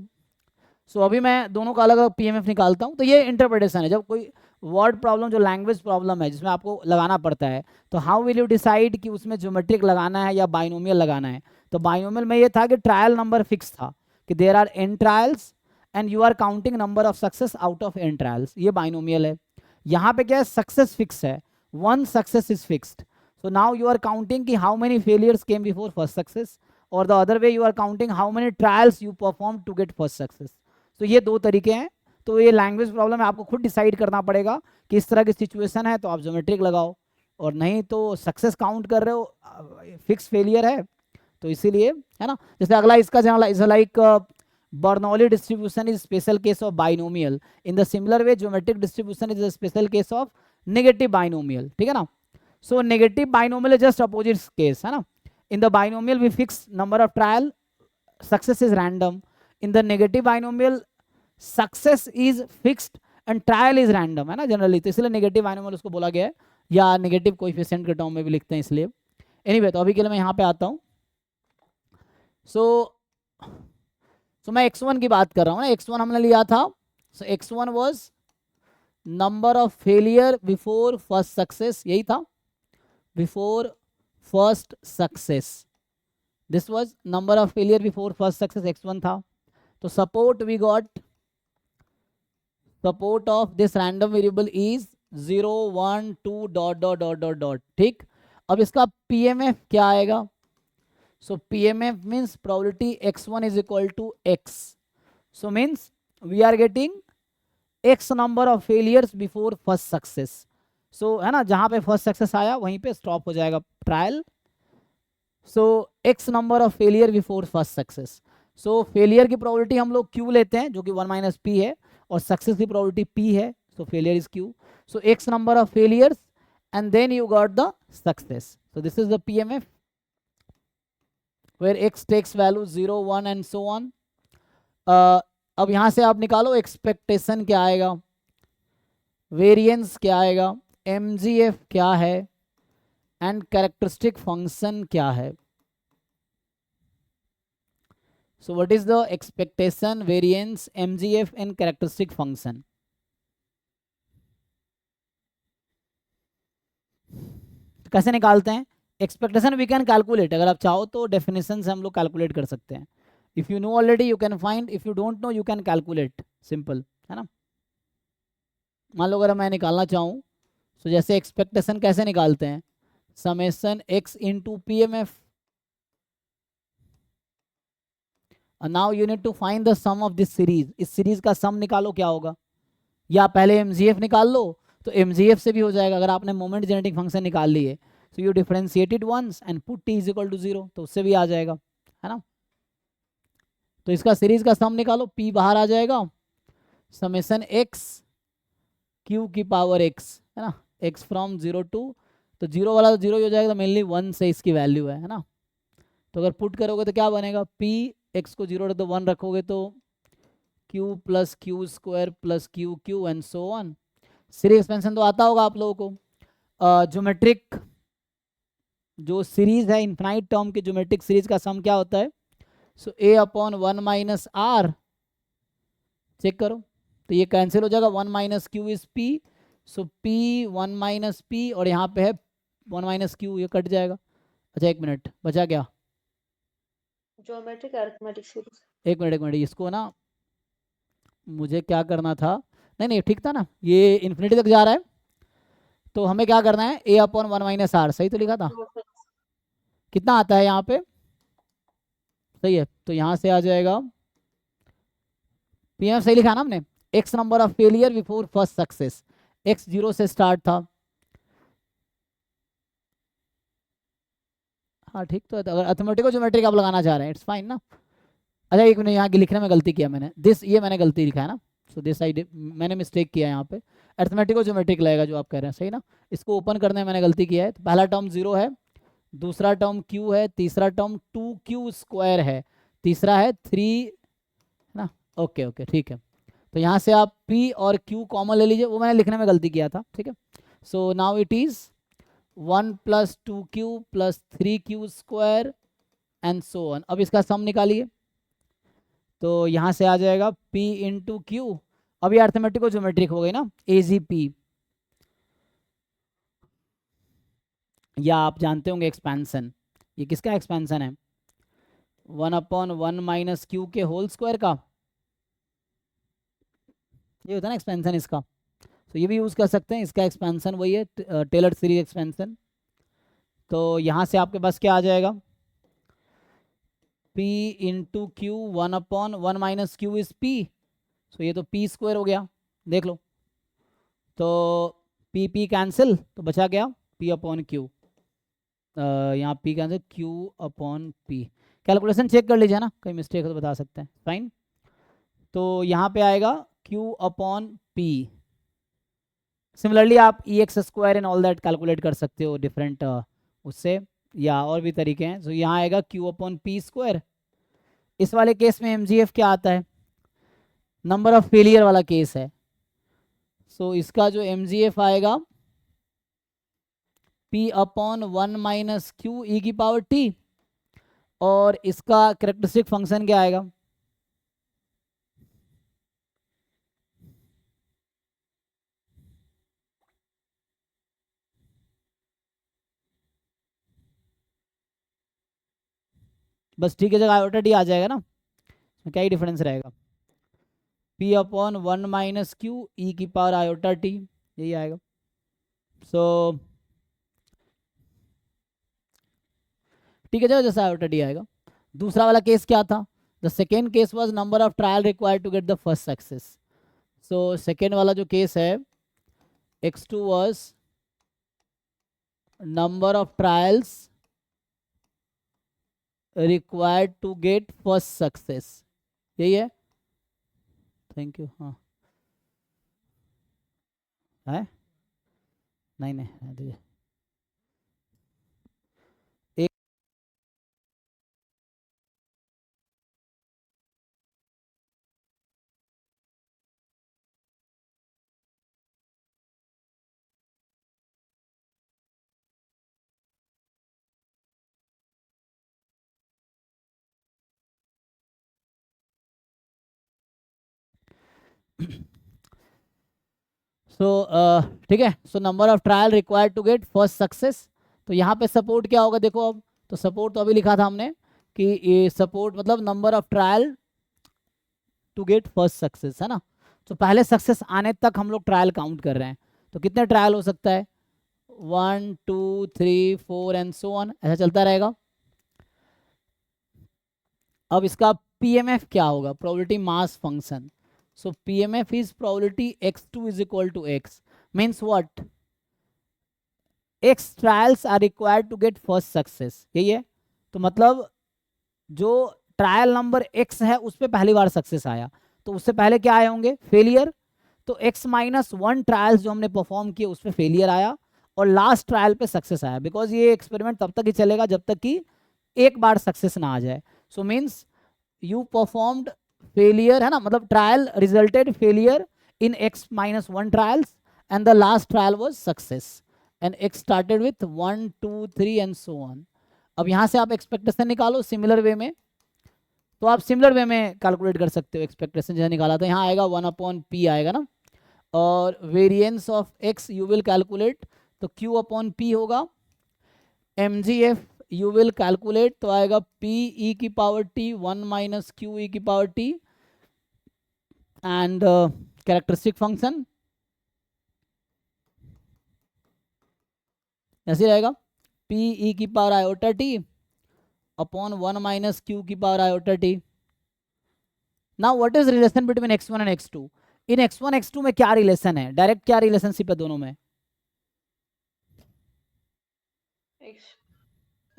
so अभी मैं दोनों का अलग अलग PMF निकालता हूँ. तो ये इंटरप्रिटेशन है. जब कोई वर्ड प्रॉब्लम, जो लैंग्वेज प्रॉब्लम है जिसमें आपको लगाना पड़ता है, तो हाउ विल यू डिसाइड कि उसमें ज्योमेट्रिक लगाना है या बाइनोमियल लगाना है. तो बाइनोमियल में ये था कि ट्रायल नंबर फिक्स था कि there are n trials and you are counting number of success out of n trials. ये बाइनोमियल है. यहाँ पे क्या है, सक्सेस फिक्स है, one success is fixed. So now you are counting कि how many failures came before first success, or the other way you are counting how many trials you performed to get first success. So ये दो तरीके हैं. तो ये language problem है, आपको खुद डिसाइड करना पड़ेगा कि इस तरह की सिचुएशन है तो आप ज्योमेट्रिक लगाओ, और नहीं तो सक्सेस काउंट कर रहे हो, फिक्स फेलियर है, तो इसीलिए, है ना. जैसे अगला इसका is like Bernoulli distribution is special case of binomial. In the similar way geometric distribution is a special case of negative binomial. ठीक है ना. So negative binomial is just opposite case, है ना. In the binomial we fix number of trial, success is random. In the negative binomial success is fixed and trial is random, है ना, generally. तो इसलिए negative binomial उसको बोला गया है, या नेगेटिव कोएफिशिएंट के टर्म में भी लिखते हैं इसलिए. एनीवे, तो अभी के लिए मैं यहाँ पे आता हूँ. सो मैं x1 की बात कर रहा हूँ ना. x1 हमने लिया था. So x1 was number of failure before first success, यही था, before first success. This was number of failure before first success, x1 था. तो support we got, support of this random variable is 0 1 2 dot dot dot dot dot. ठीक. अब इसका PMF क्या आएगा? सो PMF means probability x1 is equal to x. So means we are getting x number of failures before first success. So है ना, जहां पे फर्स्ट सक्सेस आया वहीं पे स्टॉप हो जाएगा trial. So x number of failure before first success. So failure की प्रोबेबिलिटी हम लोग q लेते हैं, जो कि 1 माइनस p है, और सक्सेस की प्रोबेबिलिटी p है. So failure is q. So x number of failures and then you got the success. So this is the PMF where x takes value 0 1 and so on. अब यहां से आप निकालो expectation क्या आएगा, variance क्या आएगा, MGF क्या है, एंड कैरेक्टरिस्टिक फंक्शन क्या है. So what is the expectation, variance, MGF and characteristic function. कैसे निकालते हैं एक्सपेक्टेशन? We can calculate. अगर आप चाहो तो डेफिनेशन से हम लोग कैलकुलेट कर सकते हैं. If you know already you can find, if you don't know you can calculate. Simple, है ना. मान लो अगर मैं निकालना चाहूँ, तो जैसे एक्सपेक्टेशन कैसे निकालते हैं, summation x into PMF. Now you need to find the sum of this series. इस सीरीज का सम निकालो, क्या होगा, या पहले MGF निकाल लो, तो MGF से भी हो जाएगा. अगर आपने मोमेंट जेनेटिक फंक्शन निकाल लिए, so you differentiate it once and put t is equal to 0, तो उससे भी आ जाएगा, है ना. तो इसका सीरीज का सम निकालो, p बाहर आ जाएगा, समेशन x q की पावर x, है ना, x फ्रॉम 0 टू, तो 0 वाला तो 0 ही हो जाएगा, तो मेनली 1 से इसकी वैल्यू है ना। तो अगर पुट करोगे तो क्या बनेगा, p x को 0 तो 1 रखोगे तो q plus Q square plus Q Q and so on. Series expansion तो आता होगा आप लोगों को। ज्योमेट्रिक जो सीरीज है, इन्फिनाइट टर्म की ज्योमेट्रिक सीरीज का सम क्या होता है, so a upon 1 minus r, check करो तो ये कैंसिल हो जाएगा, 1 minus q is p, so p 1 minus p, और यहाँ पे है 1 माइनस क्यू, ये कट जाएगा। अच्छा एक मिनट, बचा क्या, ज्योमेट्रिक अरिथमेटिक सीरीज। एक मिनट इसको ना मुझे क्या करना था, नहीं ठीक था ना, ये इन्फिनिटी तक जा रहा है, तो हमें क्या करना है, a अपॉन 1 माइनस आर, सही तो लिखा था, कितना आता है यहाँ पे, सही है, तो यहाँ से आ जाएगा पीएम, सही लिखा ना हमने, x number of failure before first success, x 0 से स्टार्ट था, हाँ ठीक तो है, तो अगर अर्थमेटिक ज्योमेट्रिक आप लगाना चाह रहे हैं इट्स फाइन ना। अच्छा एक मिनट, यहाँ की लिखने में गलती किया मैंने, दिस ये मैंने गलती लिखा है ना, सो दिस आई मैंने मिस्टेक किया यहाँ पे, अर्थमेटिक ज्योमेट्रिक लगेगा जो आप कह रहे हैं, सही ना। इसको ओपन करने में मैंने गलती किया है, तो पहला टर्म 0 है, दूसरा टर्म q है, तीसरा टर्म 2q स्क्वायर है, तीसरा है 3 ना, ओके ओके ठीक है। तो यहाँ से आप p और q कॉमन ले लीजिए, वो मैंने लिखने में गलती किया था, ठीक है। So now it is 1 plus 2q plus 3q square and so on. अब इसका सम निकालिए, तो यहाँ से आ जाएगा p इंटू क्यू, अब ये अर्थमेटिक ज्योमेट्रिक हो गई ना, AGP, या आप जानते होंगे एक्सपेंशन, ये किसका एक्सपेंशन है, 1 अपॉन 1 माइनस क्यू के होल स्क्वायर का, ये होता है ना एक्सपेंशन इसका, तो ये भी यूज़ कर सकते हैं, इसका एक्सपेंशन वही है, टेलर सीरीज एक्सपेंशन। तो यहाँ से आपके पास क्या आ जाएगा, p into Q 1 upon 1 minus q is p, सो ये तो p स्क्वायर हो गया, देख लो, तो p कैंसिल, तो बचा गया p अपॉन क्यू, यहाँ p cancel, q upon p, calculation check कर लीजिए ना, कहीं मिस्टेक हो तो बता सकते हैं, फाइन। तो यहाँ पे आएगा q अपॉन p, सिमिलरली आप ex square and all that calculate कर सकते हो डिफरेंट उससे, या और भी तरीके हैं। तो यहाँ आएगा q अपॉन p स्क्वायर, इस वाले केस में mgf क्या आता है, नंबर ऑफ फेलियर वाला केस है, सो इसका जो mgf आएगा p upon 1 minus q e की पावर t, और इसका कैरेक्टरिस्टिक फंक्शन क्या आएगा, बस ठीक है, जगह आयोटा डी आ जाएगा ना, क्या ही डिफरेंस रहेगा, p upon 1 minus q e की पावर आयोटा टी, यही आएगा। सो ठीक है, जैसा आयोटा डी आएगा। दूसरा वाला केस क्या था, the second case was number of trial required to get the first success, so second वाला जो केस है, x2 was number of trials required to get first success, यही है, थैंक यू, हाँ है, नहीं रहने दीजिए, एक सो ठीक है, so number of trial required to get first success, तो यहाँ पे सपोर्ट क्या होगा देखो, अब तो सपोर्ट तो अभी लिखा था हमने कि ये सपोर्ट मतलब number of trial to get first success, है ना। तो पहले सक्सेस आने तक हम लोग ट्रायल काउंट कर रहे हैं, तो कितने ट्रायल हो सकता है, 1 2 3 4 एंड सो ऑन, ऐसा चलता रहेगा। अब इसका पीएमएफ क्या होगा, probability mass function, so PMF is probability x2 is equal to x, means what, x trials are required to get first success, यही है। तो मतलब जो ट्रायल नंबर x है उस पर पहली बार सक्सेस आया, तो उससे पहले क्या आए होंगे, फेलियर। तो x-1 ट्रायल्स जो हमने परफॉर्म किए उस पर फेलियर आया और लास्ट ट्रायल पे सक्सेस आया, बिकॉज ये एक्सपेरिमेंट तब तक ही चलेगा जब तक कि एक बार सक्सेस ना आ जाए। So means you performed failure, है ना, मतलब trial resulted failure in x-1 trials and the last trial was success and x started with 1 2 3 and so on. अब यहाँ से आप एक्सपेक्टेशन निकालो सिमिलर वे में, तो आप सिमिलर वे में कैलकुलेट कर सकते हो एक्सपेक्टेशन जैसे निकाला था, यहाँ आएगा 1/p आएगा ना, और variance of x you will calculate, तो q/p होगा, mgf यू विल कैलकुलेट, तो आएगा p e की पावर t 1 - q e की power t and characteristic function ऐसे रहेगा p e की power iota t upon 1 - q की power iota t। Now what is relation between x1 and x2? In x1 x2 में क्या relation है, direct क्या relationship है दोनों में?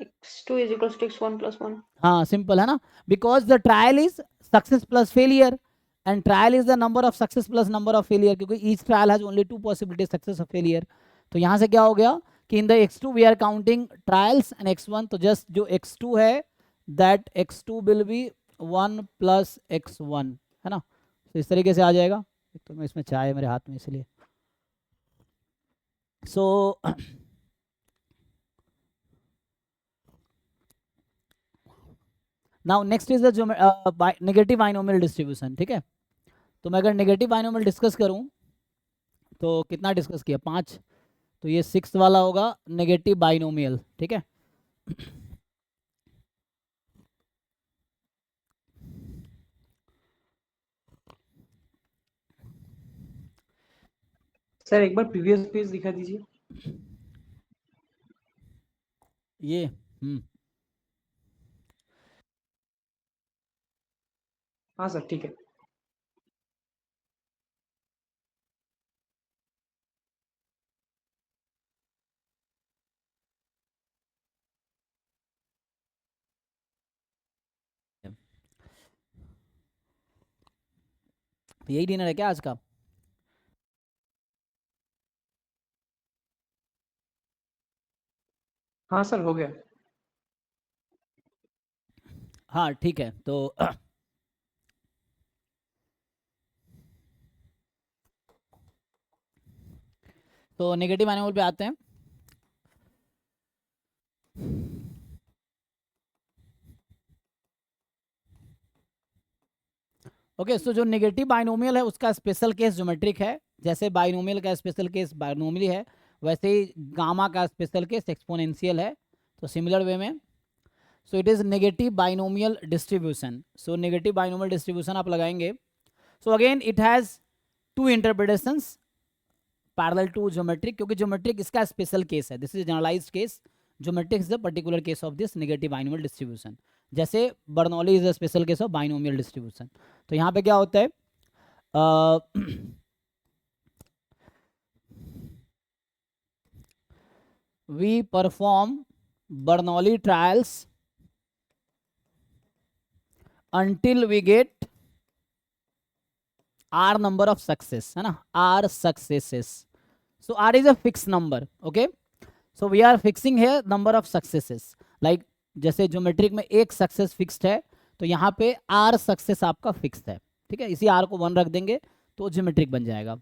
x2 is equals to x1 plus 1. हाँ सिंपल है ना, because the trial is success plus failure and trial is the number of success plus number of failure, क्योंकि each trial has only 2 possibility success और failure. तो यहाँ से क्या हो गया कि in the x2 we are counting trials and x1, तो जस्ट जो x2 है that x2 will be 1 + x1, है ना, तो इस तरीके से आ जाएगा। तो मैं इसमें चाय मेरे हाथ में इसलिए so now next is the negative binomial distribution. ठीक है, तो मैं अगर नेगेटिव बाइनोमियल डिस्कस करूं तो कितना डिस्कस किया, 5, तो ये 6 वाला होगा नेगेटिव बाइनोमियल। ठीक है, सर एक बार प्रीवियस पेज दिखा दीजिए। ये हाँ सर ठीक है। यही डिनर है क्या आज का? हाँ सर हो गया। हाँ ठीक है, तो नेगेटिव बाइनोमियल पे आते हैं। ओके सो जो नेगेटिव बाइनोमियल है उसका स्पेशल केस ज्योमेट्रिक है, जैसे बाइनोमियल का स्पेशल केस बाइनोमियल है वैसे ही गामा का स्पेशल केस एक्सपोनेंशियल है, तो सिमिलर वे में। So it is negative binomial distribution. So negative binomial distribution आप लगाएंगे, so again it has 2 interpretations parallel to geometric, क्योंकि ज्योमेट्रिक इसका स्पेशल केस है, this is generalized case, geometric is the particular case of this negative binomial distribution, जैसे Bernoulli is the special case of binomial distribution. तो यहाँ पे क्या होता है, we perform Bernoulli trials until we get R number of success, है ना, R successes. So R is a fixed number, okay? So we are fixing here number of successes. Like जैसे geometric में एक सक्सेस फिक्स्ड है, तो यहाँ पे R success आपका फिक्स्ड है, ठीक है, इसी R को 1 रख देंगे तो ज्योमेट्रिक बन जाएगा।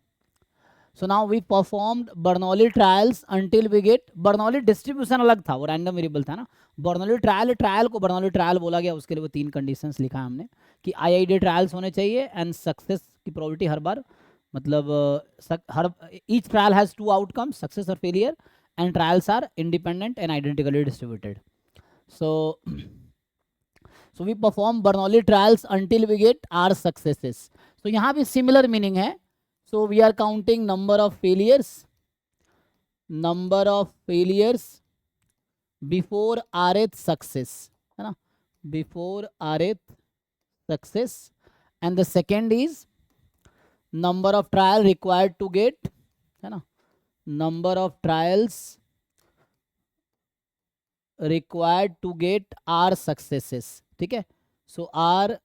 So now we performed Bernoulli trials until we get Bernoulli distribution अलग था, वो रैंडम वेरिएबल था ना, Bernoulli ट्रायल को Bernoulli ट्रायल बोला गया, उसके लिए वो 3 कंडीशंस लिखा है हमने कि IID ट्रायल्स होने चाहिए एंड सक्सेस की प्रोबेबिलिटी हर बार, मतलब हर each trial has 2 outcomes, success और failure, and trials are independent and identically distributed. So we perform Bernoulli trials until we get R successes. So यहाँ भी similar meaning है. So we are counting number of failures before rth success, है ना, before rth success, and the second is number of trial required to get, है ना, number of trials required to get R successes, ठीक है, सो are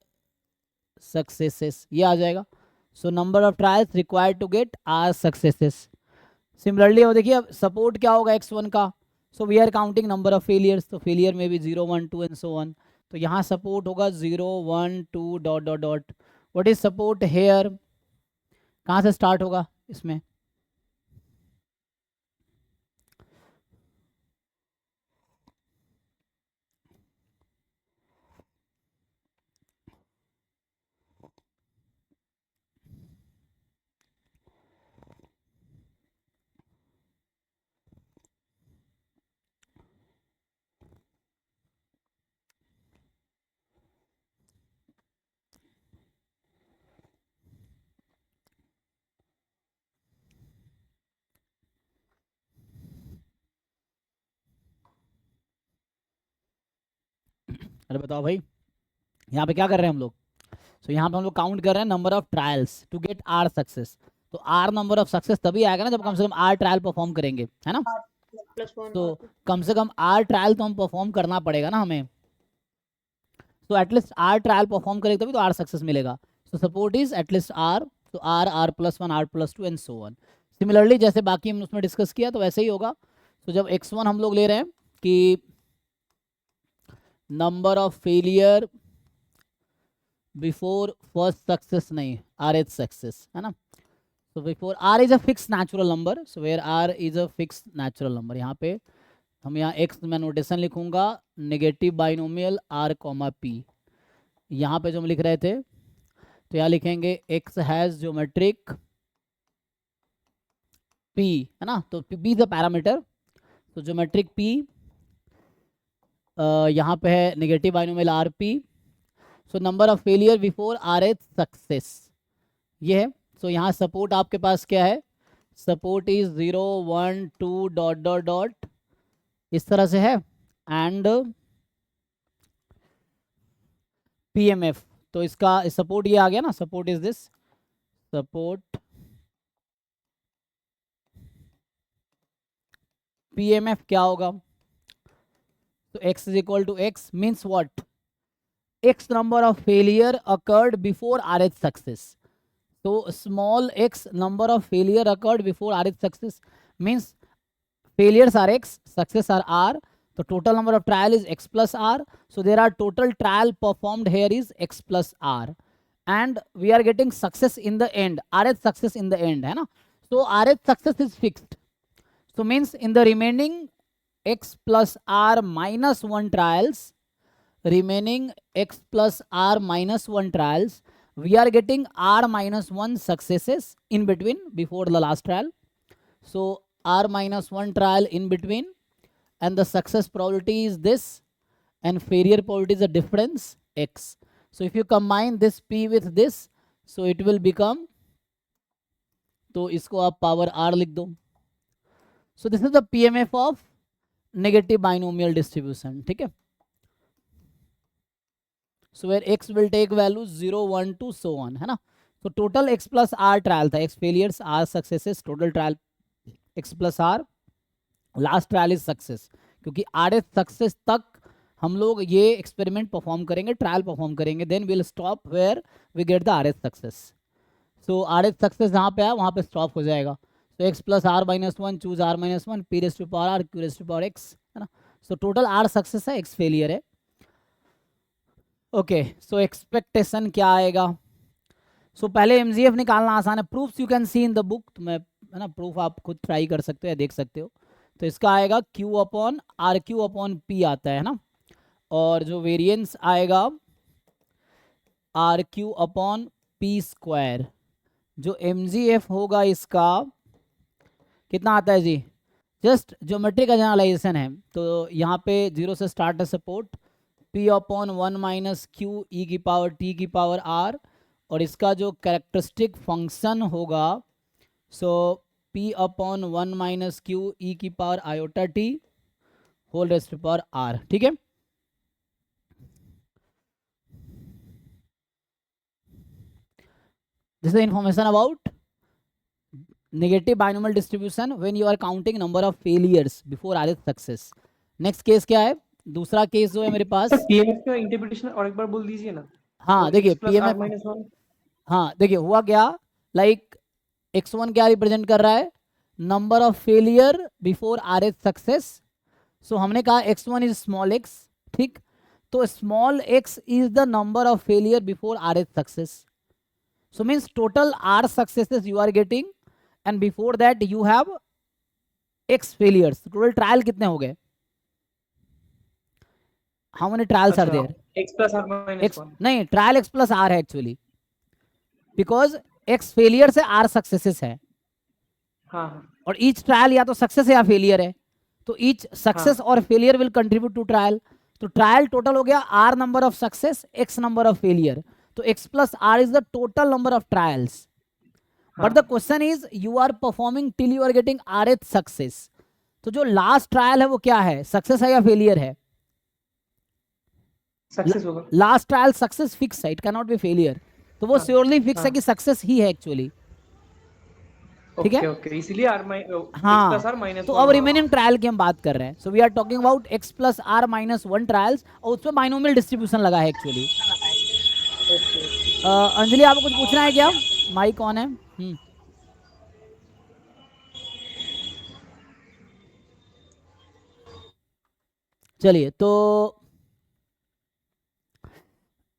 successes ये आ जाएगा. So number of trials required to get r successes. Similarly अब देखिए अब सपोर्ट क्या होगा x1 का. So we are counting number of failures. तो फेलियर में भी 0 1 2 एंड सो ऑन. तो यहाँ सपोर्ट होगा 0 1 2 dot dot dot. What is support here. कहाँ से स्टार्ट होगा इसमें. अरे बताओ भाई यहाँ पे क्या कर रहे हैं हम लोग. सो यहाँ पे हम लोग काउंट कर रहे हैं number of trials to get r success. तो आर नंबर ऑफ सक्सेस तभी आएगा ना जब कम से कम आर ट्रायल परफॉर्म करेंगे, है ना. Plus 1 तो or कम से कम आर ट्रायल तो हम परफॉर्म करना पड़ेगा ना हमें. तो एटलीस्ट आर ट्रायल परफॉर्म करेगा तभी तो आर सक्सेस मिलेगा. So support is at least r. तो r r plus 1 r plus 2 and so on. Similarly जैसे बाकी हमने उसमें डिस्कस किया तो वैसे ही होगा. तो जब x1 हम लोग ले रहे हैं कि number of failure before first success नहीं आर एच सक्सेस है ना. So before r is a fixed natural number, so where r is a fixed natural number, यहाँ पे हम यहाँ x में नोटेशन लिखूंगा negative binomial r comma p. यहाँ पे जो हम लिख रहे थे तो यहाँ लिखेंगे x हैज ज्योमेट्रिक p है ना. तो p इज द पैरामीटर. तो ज्योमेट्रिक p यहाँ पे है negative binomial r p. So number of failure before rth success ये है. सो यहाँ सपोर्ट आपके पास क्या है. Support is 0 1 2 dot dot dot इस तरह से है. एंड पीएमएफ तो इसका सपोर्ट ये आ गया ना. Support is this support PMF क्या होगा. तो x is equal to x means what. x number of failure occurred before RH success. So small x number of failure occurred before RH success means failures are x, success are r. The total number of trial is x plus r. So there are total trial performed here is x plus r. And we are getting success in the end. RH success in the end, है ना. So RH success is fixed. So means in the remaining x plus r minus 1 trials, remaining x plus r minus 1 trials, we are getting r minus 1 successes in between before the last trial. So r minus 1 trial in between, and the success probability is this, and failure probability is the difference x. So if you combine this p with this, so it will become, तो इसको आप power r लिख दो. So this is the PMF of negative binomial distribution. ठीक है. So where x will take values 0 1 2 so on, है ना. So total x plus r trial था. x failures, r successes, total trial x plus r, last trial is success. क्योंकि r success तक हम लोग ये एक्सपेरिमेंट परफॉर्म करेंगे, trial perform करेंगे, then will stop where we get the r success. So r success जहाँ पे है वहाँ पे स्टॉप हो जाएगा. तो x plus r minus 1 choose r minus 1 p raise to power r q raise to power x है ना. सो टोटल r सक्सेस है, x फेलियर है. ओके सो एक्सपेक्टेशन क्या आएगा. सो पहले MGF निकालना आसान है. Proofs you can see in the book. तो मैं है ना प्रूफ आप खुद ट्राई कर सकते हो या देख सकते हो. तो इसका आएगा q upon r q upon p आता है ना. और जो वेरिएंस आएगा r q upon p square. जो MGF होगा इसका कितना आता है जी. जस्ट ज्योमेट्री का जनरलाइजेशन है. तो यहाँ पे 0 से स्टार्ट है support p upon 1 minus q e की पावर t की पावर r. और इसका जो कैरेक्टरिस्टिक फंक्शन होगा so p upon 1 minus q e की power iota t whole raise to power r. ठीक है. This is information about negative binomial distribution when you are counting number of failures before r is success. Next case क्या है. दूसरा case जो है मेरे पास, सर पीएमएफ का इंटरप्रिटेशन और एक बार बोल दीजिए ना। हाँ देखिए plus r PMF, minus one. हाँ देखिए हुआ क्या, लाइक x1 क्या रिप्रेजेंट कर रहा है, number of failure before rth success. So हमने कहा x1 इज स्मॉल x, ठीक, तो small x is the number of failure before rth success. So means total r successes you are getting and before that you have x failures. Total trial कितने हो गए, how many trials are there, x plus r minus x one. नहीं, trial x plus r है actually, because x failure से r successes है, हाँ हाँ और ईच ट्रायल या तो सक्सेस है या फेलियर है, तो ईच सक्सेस और failure will contribute to trial. तो ट्रायल टोटल हो गया r number of success x number of failure, तो x plus r is the total number of trials. But the question is you are performing till you are getting rth success, तो जो last trial है वो क्या है, success है या failure है, सक्सेस होगा। लास्ट ट्रायल सक्सेस फिक्स है, it can not be failure, तो वो हाँ, श्योरली फिक्स है हाँ। कि सक्सेस ही है एक्चुअली, ठीक है। ओके ओके, इसीलिए आर हाँ, प्लस आर माइनस तो वन। अब रिमेनिंग ट्रायल की हम बात कर रहे हैं, so we are talking about x plus r minus one trials, और उसमें बाइनोमियल डिस्ट्रीब्यूशन लगा है एक्चुअली। अंजलि आपको कुछ पूछना है क्या, माइक ऑन है। चलिए, तो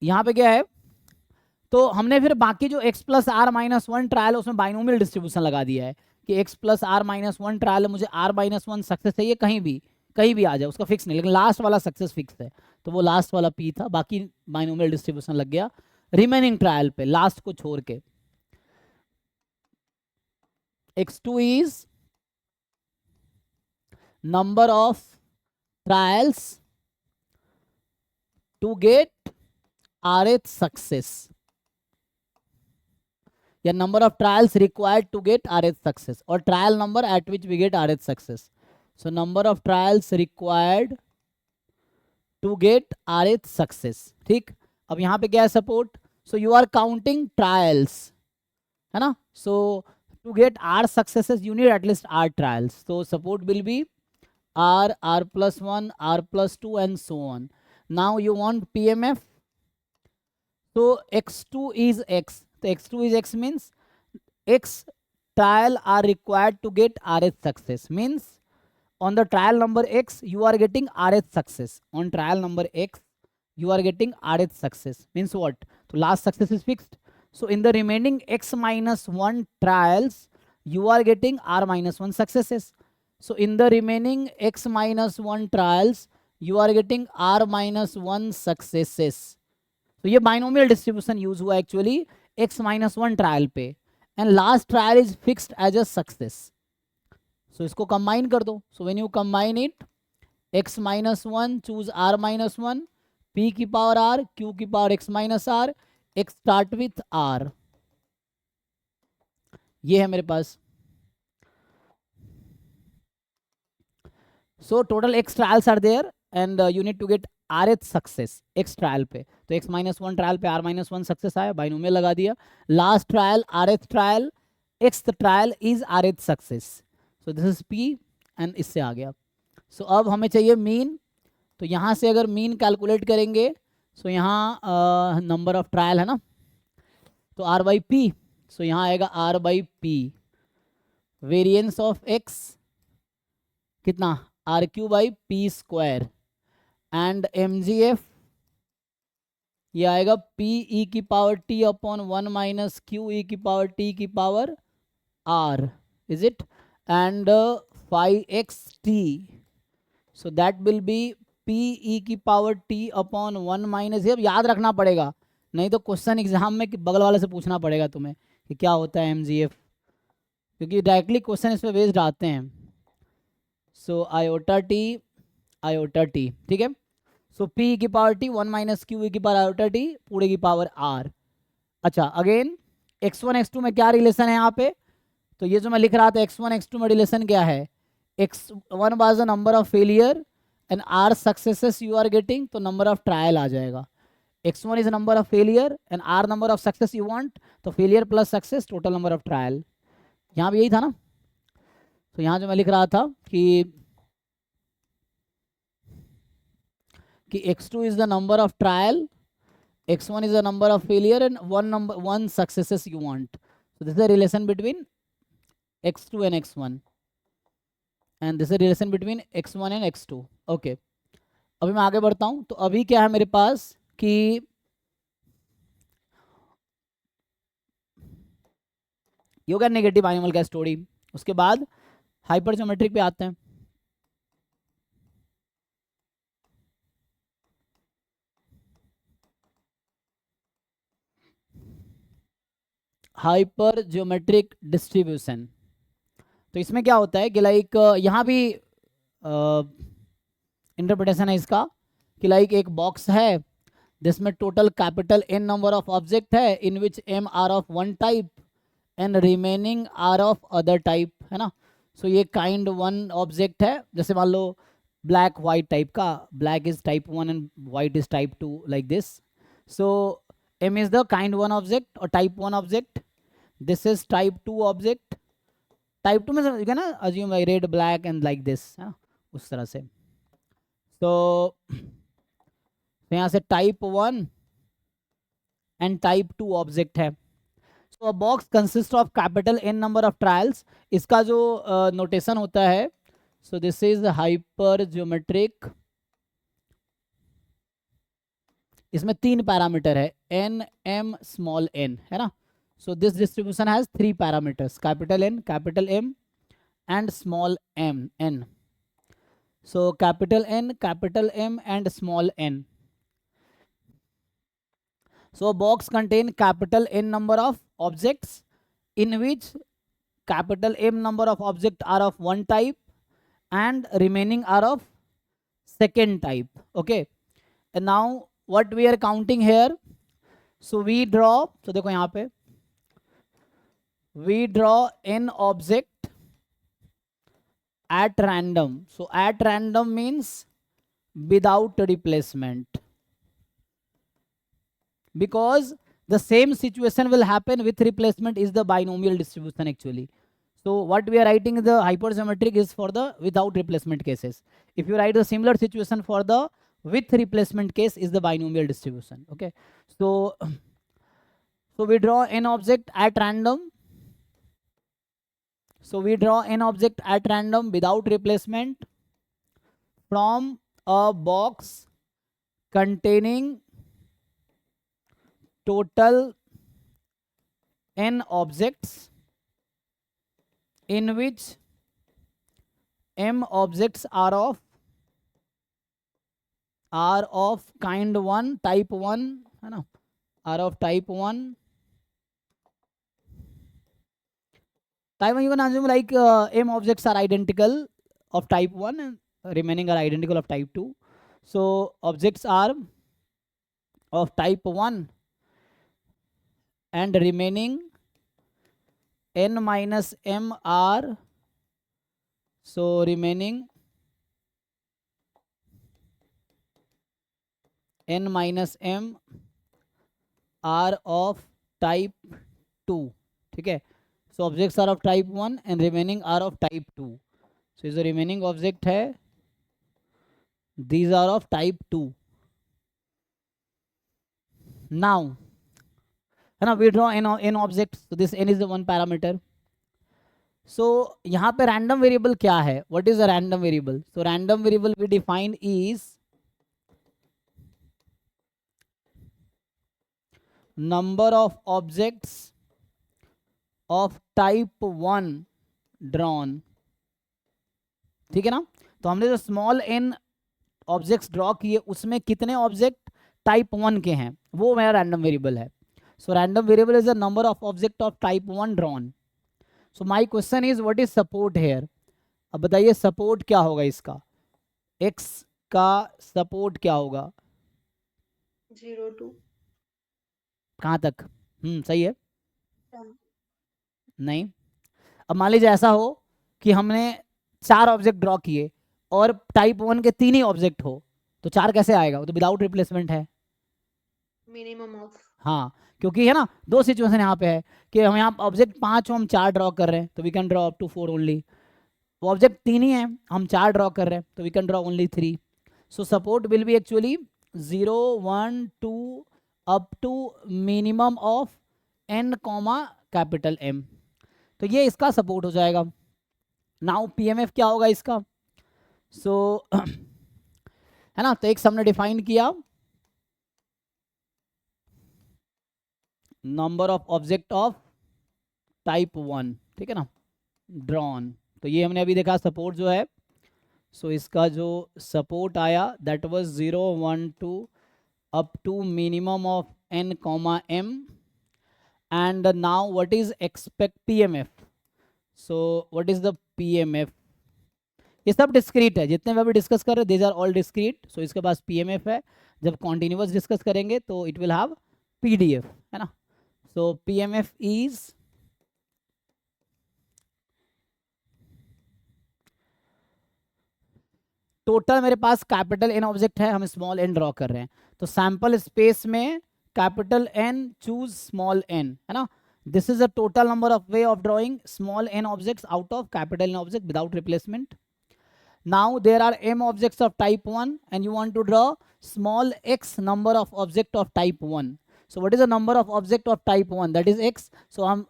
यहाँ पे क्या है, तो हमने फिर बाकी जो x plus r minus one trial उसमें बाइनोमियल डिस्ट्रीब्यूशन लगा दिया है कि x plus r minus one trial मुझे r माइनस वन सक्सेस चाहिए, कहीं भी आ जाए उसका फिक्स नहीं, लेकिन लास्ट वाला सक्सेस फिक्स है, तो वो लास्ट वाला p था, बाकी बाइनोमियल डिस्ट्रीब्यूशन लग गया रिमेनिंग ट्रायल पे, लास्ट को छोड़ के। x2 is number of trials to get rth success, या number of trials required to get rth success, और trial number at which we get rth success. So number of trials required to get rth success, ठीक। अब यहाँ पे क्या है support, so you are counting trials, है ना, so to get r successes you need at least r trials, तो support will be r plus 1 r plus 2 and so on. Now you want PMF, so x2 is x, so x2 is x means x trial are required to get rth success, means on the trial number x you are getting rth success, on trial number x you are getting rth success, means what, so last success is fixed, so in the remaining x minus 1 trials you are getting r minus 1 successes, so in the remaining x minus 1 trials you are getting r minus 1 successes. तो ये binomial distribution use हुआ actually x minus one trial पे, and last trial is fixed as a success, so इसको combine कर दो, so when you combine it x minus one choose r minus one, p की power r, q की power x minus r, x start with r, ये है मेरे पास। So total x trials are there and you need to get rth success x trial पे, तो x minus one trial पे r minus one success आया, binomial लगा दिया, last trial rth trial x trial is rth success, so this is p and इससे आ गया। सो अब हमें चाहिए मीन, तो यहाँ से अगर मीन कैलकुलेट करेंगे, सो यहाँ नंबर ऑफ ट्रायल है ना, तो r बाई पी, सो यहाँ आएगा r by p, variance of x कितना r q by p square, and mgf ये आएगा p e की power t upon 1 minus q e की पावर t की power r, is it, and 5xt, so that will be p e की power t upon 1 minus, ये अब याद रखना पड़ेगा, नहीं तो क्वेश्चन एग्जाम में बगल वाले से पूछना पड़ेगा तुम्हें कि क्या होता है mgf, क्योंकि डायरेक्टली क्वेश्चन इस पर बेस्ड आते हैं। सो आयोटा टी, ठीक है, सो p की पावर t 1 माइनस क्यू की पावर आयोटा टी पूरे की पावर r। अच्छा, अगेन x1 x2 में क्या रिलेशन है यहाँ पे, तो ये जो मैं लिख रहा था x1 x2 में रिलेशन क्या है, x1 was the number of failure and r successes you are getting, तो नंबर ऑफ ट्रायल आ जाएगा, x1 is number of failure and r number of success you want, तो failure plus success total number of trial, यहाँ भी यही था ना। तो यहाँ जो मैं लिख रहा था कि कि x2 is the number of trial, x1 is the number of failure, and one successes you want. So this is the relation between x2 and x1, and this is the relation between x1 and x2. Okay, अभी मैं आगे बढ़ता हूँ. तो अभी क्या है मेरे पास कि ये हो गया नेगेटिव बाइनोमियल का स्टोरी. उसके बाद हाइपरज्योमेट्रिक पे आते हैं. Hyper geometric distribution. तो इसमें क्या होता है कि लाइक यहाँ भी इंटरप्रिटेशन है इसका कि लाइक एक बॉक्स है जिसमें total capital n number of object है in which m are of one type and remaining are of other type, है ना. सो ये काइंड वन ऑब्जेक्ट है. जैसे मान लो ब्लैक वाइट टाइप का, black is type 1 and white is type 2, like this. So m is the kind 1 object or type 1 object. This is type 2 object. Type 2 means you can assume like red, black and like this, है ना, उस तरह से. So यहाँ से type 1 and type 2 object है. So a box consists of capital N number of trials. इसका जो notation होता है, so this is hypergeometric. इसमें 3 पैरामीटर है, n, m, small n, है ना. So this distribution has 3 parameters, capital N, capital M and small m, n. So capital N, capital M and small n. So a box contain capital N number of objects in which capital M number of objects are of one type and remaining are of second type. Okay, and now what we are counting here, so we draw, so देखो यहाँ पे we draw n object at random. So at random means without replacement, because the same situation will happen with replacement is the binomial distribution actually. So what we are writing in the hypergeometric is for the without replacement cases. If you write the similar situation for the with replacement case is the binomial distribution. Okay, so we draw n object at random. So we draw n object at random without replacement from a box containing total n objects in which m objects are of kind 1, type 1, है ना, are of type 1. Type 1 you can assume like m objects are identical of type 1 and remaining are identical of type 2. So objects are of type 1 and remaining n minus m are, so remaining n minus m are of type 2. ठीक है, so objects are of type 1 and remaining are of type 2. So is the remaining object है, these are of type 2. Now है ना, we draw n objects, so this n is the one parameter. So यहाँ पे random variable क्या है, what is a random variable? So random variable we define is number of objects of type 1 drawn. ठीक है ना, तो हमने जो small n ऑब्जेक्ट्स ड्रॉ किए उसमें कितने ऑब्जेक्ट टाइप 1 के हैं वो मेरा रैंडम वेरिएबल है. So random variable is the number of object of type 1 drawn. So my question is what is support here. अब बताइए सपोर्ट क्या होगा इसका, x का सपोर्ट क्या होगा, 0 2. कहाँ तक, सही है 10. नहीं. अब मान लीजिए ऐसा हो कि हमने 4 ऑब्जेक्ट ड्रॉ किए और टाइप 1 के 3 ही ऑब्जेक्ट हो, तो 4 कैसे आएगा, वो तो विदाउट रिप्लेसमेंट है. Minimum of. हाँ, क्योंकि है ना दो सिचुएशन यहाँ पे है कि हम यहाँ ऑब्जेक्ट 5 हो, हम 4 ड्रॉ कर रहे हैं तो we can draw up to 4 only. वो ऑब्जेक्ट 3 ही है, हम 4 ड्रॉ कर रहे हैं तो we can draw only 3. So support will be actually 0, 1, 2 up to minimum of n comma capital M. तो ये इसका सपोर्ट हो जाएगा. नाउ PMF क्या होगा इसका? सो है ना, तो एक हमने डिफाइन किया number of object of type 1, ठीक है ना, ड्रॉन. तो ये हमने अभी देखा सपोर्ट जो है, सो इसका जो सपोर्ट आया that was 0, 1, 2 up to minimum of n comma m. And now what is expect PMF? So what is the PMF? ये सब डिस्क्रीट है, जितने भी अभी डिस्कस कर रहे हैं दीज आर ऑल डिस्क्रीट. सो इसके पास PMF है. जब कॉन्टिन्यूअस डिस्कस करेंगे तो इट विल हैव PDF, है ना. सो PMF इज टोटल, मेरे पास कैपिटल N ऑब्जेक्ट है, हम स्मॉल n ड्रॉ कर रहे हैं, तो सैंपल स्पेस में capital N choose small n, है ना. This is the total number of way of drawing small n objects out of capital N object without replacement. Now there are m objects of type 1 and you want to draw small x number of object of type 1. So what is the number of object of type 1? That is x. So I'm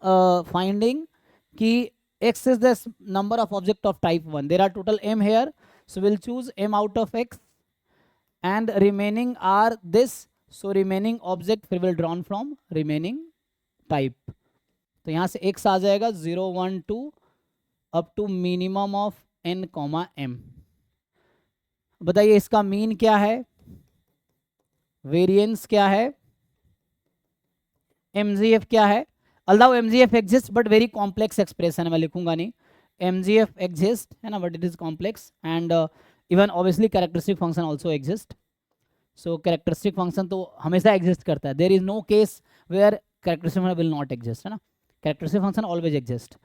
finding ki x is the number of object of type 1. There are total m here. So we'll choose m out of x and remaining are this. So remaining object will drawn from remaining type. तो यहाँ से x आ जाएगा 0, 1, 2 up to minimum of n comma m. बताइए इसका mean क्या है, variance क्या है, MGF क्या है. अल्लाह MGF exist but very complex expression है, मैं लिखूंगा नहीं. MGF एग्जिस्ट है ना, but it is complex and even obviously characteristic function also exist. So characteristic function तो हमेशा एग्जिस्ट करता है. There is no case where characteristic function will not exist, है ना. Characteristic function always exist.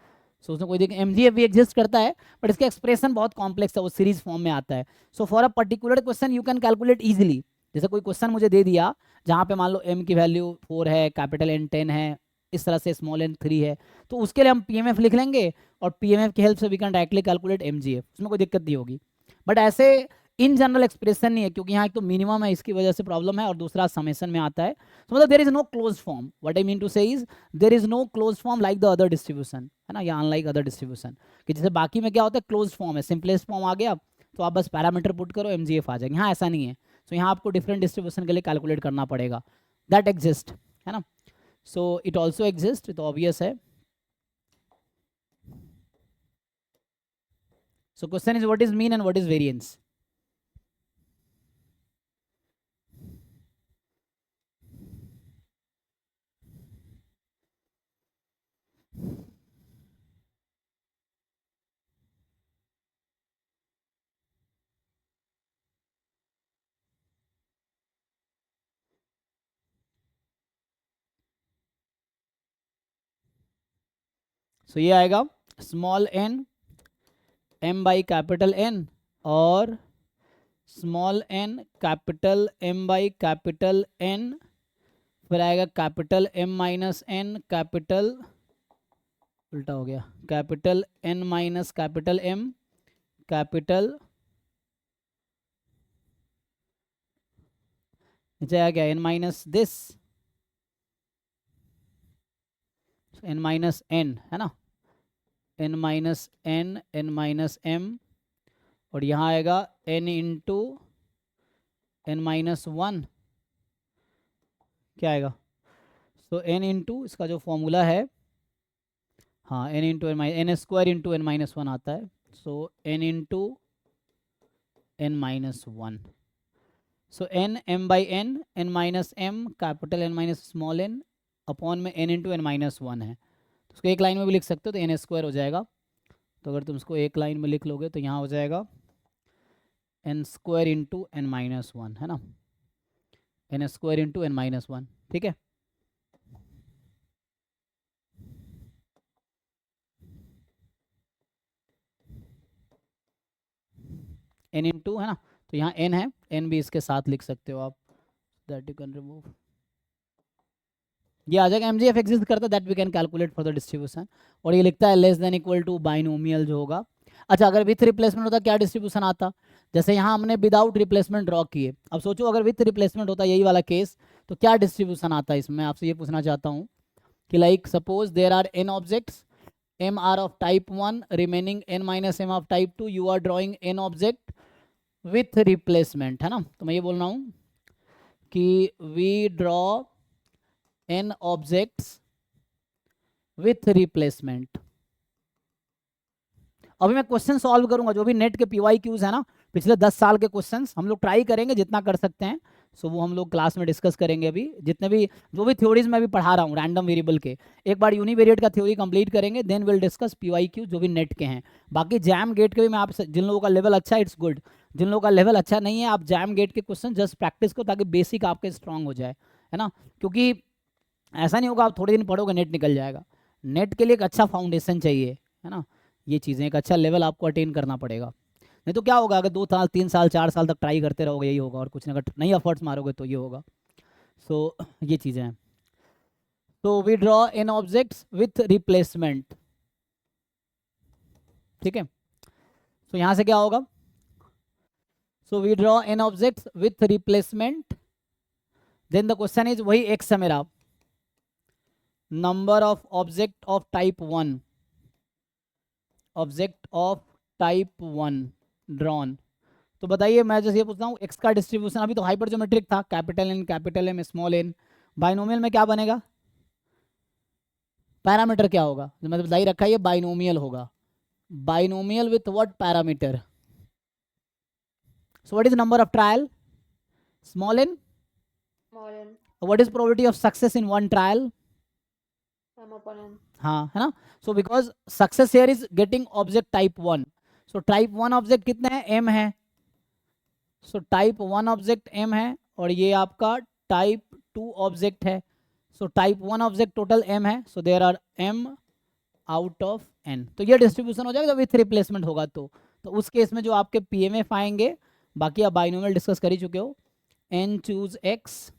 So उसमें कोई दिक्कत, MGF भी एग्जिस्ट करता है बट इसका एक्सप्रेशन बहुत कॉम्प्लेक्स है, वो सीरीज फॉर्म में आता है. So for a particular question you can calculate easily. जैसे कोई क्वेश्चन मुझे दे दिया जहाँ पे मान लो m की वैल्यू 4 है, कैपिटल N 10 है, इस तरह से स्मॉल n 3 है, तो उसके लिए हम PMF लिख लेंगे और PMF की हेल्प से we can directly calculate MGF. उसमें कोई दिक्कत नहीं होगी. बट ऐसे इन जनरल एक्सप्रेशन नहीं है, क्योंकि यहाँ एक तो मिनिमम है, इसकी वजह से प्रॉब्लम है, और दूसरा समेशन में आता है. तो मतलब there is no close form. What I mean to say is there is no close form like the other distribution, है ना, या अनलाइक अदर डिस्ट्रीब्यूशन, कि जैसे बाकी में क्या होता है क्लोज फॉर्म है, सिंपलेस्ट फॉर्म आ गया तो आप बस पैरामीटर पुट करो MGF आ जाएगा. यहाँ ऐसा नहीं है. सो यहाँ आपको डिफरेंट डिस्ट्रीब्यूशन के लिए कैलकुलेट करना पड़ेगा. दैट एग्जिस्ट, है ना. सो इट ऑल्सो एग्जिस्ट, तो ऑब्वियस है. So question is what is mean and what is variance. सो ये आएगा small n m by capital N और small n capital M by capital N, फिर आएगा capital M minus n capital, उल्टा हो गया, capital N minus capital M capital, नीचे आ गया n minus this, n minus n, है ना, n minus n minus m, और यहाँ आएगा n इंटू n माइनस 1, क्या आएगा. सो n इंटू इसका जो फॉर्मूला है, हाँ n into n square into n minus 1 आता है. सो n into n minus 1. So n m by n minus m capital n minus small n upon में n into n minus 1 है. तो उसको एक लाइन में भी लिख सकते हो तो n स्क्वायर हो जाएगा. तो अगर तुम इसको एक लाइन में लिख लोगे तो यहाँ हो जाएगा n square into n minus 1, है ना, n square into n minus 1. ठीक है. n इंटू, है ना, तो यहाँ n है, n भी इसके साथ लिख सकते हो आप, दैट यू कैन रिमूव. ये आ जाएगा MGF एग्जिस्ट करता है, that we can calculate for the distribution. और ये लिखता है less than equal to binomial जो होगा. अच्छा, अगर विथ रिप्लेसमेंट होता क्या डिस्ट्रीब्यूशन आता, जैसे यहाँ हमने विदाउट रिप्लेसमेंट ड्रॉ किए, अब सोचो अगर विथ रिप्लेसमेंट होता यही वाला केस तो क्या डिस्ट्रीब्यूशन आता है इसमें, आपसे ये पूछना चाहता हूँ कि like suppose there are n objects, m are of type 1 remaining n minus m of type 2, you are drawing n object with replacement, है ना। तो मैं ये बोल रहा हूँ कि we draw n objects with replacement। अभी मैं क्वेश्चन सॉल्व करूंगा, जो भी नेट के PYQs है ना, पिछले 10 साल के क्वेश्चंस हम लोग ट्राई करेंगे जितना कर सकते हैं। सो वो हम लोग क्लास में डिस्कस करेंगे। अभी जितने भी जो भी थ्योरीज मैं भी पढ़ा रहा हूँ रैंडम वेरिएबल के, एक बार यूनिवेरिएट का थ्योरी कंप्लीट करेंगे, देन विल डिस्कस PYQ जो भी नेट के हैं। बाकी जैम गेट के भी मैं आप जिन लोगों का लेवल अच्छा है इट्स गुड, जिन लोगों का लेवल अच्छा नहीं है आप जैम गेट के क्वेश्चन जस्ट प्रैक्टिस को, ताकि बेसिक आपके स्ट्रांग हो जाए, है ना। क्योंकि ऐसा नहीं होगा आप थोड़े दिन पढ़ोगे नेट निकल जाएगा। नेट के लिए एक अच्छा फाउंडेशन चाहिए, है ना। ये चीज़ें एक अच्छा लेवल आपको अटेन करना पड़ेगा, नहीं तो क्या होगा अगर 2 साल 3 साल 4 साल तक ट्राई करते रहोगे यही होगा, और कुछ नहीं, अगर नहीं एफर्ट्स मारोगे तो ये होगा। सो ये चीज़ें हैं। तो we draw n objects with replacement, ठीक है। सो यहाँ से क्या होगा, so we draw n objects with replacement, then the question is वही एक्स है मेरा, number of object of type 1, object of type 1 drawn. तो बताइए मैं जैसे ये पूछता हूँ एक्स का डिस्ट्रीब्यूशन, अभी तो हाइपरज्योमेट्रिक था, capital n capital m small n, binomial में क्या बनेगा, पैरामीटर क्या होगा, जो मतलब बताइए रखा है ये बाइनोमियल होगा, binomial with what parameter. So what is number of trial, small n, Small n. What is probability of success in one trial, M upon n. हाँ है ना। So because success here is getting object type 1, so type 1 object कितने हैं, m है। So type 1 object m है और ये आपका टाइप 2 ऑब्जेक्ट है। So type 1 object total m है, so there are m out of n। तो ये डिस्ट्रीब्यूशन हो जाएगा जब विथ रिप्लेसमेंट होगा तो उस केस में जो आपके PMF आएंगे, बाकी आप बाइनोमियल डिस्कस कर ही चुके हो, n choose x,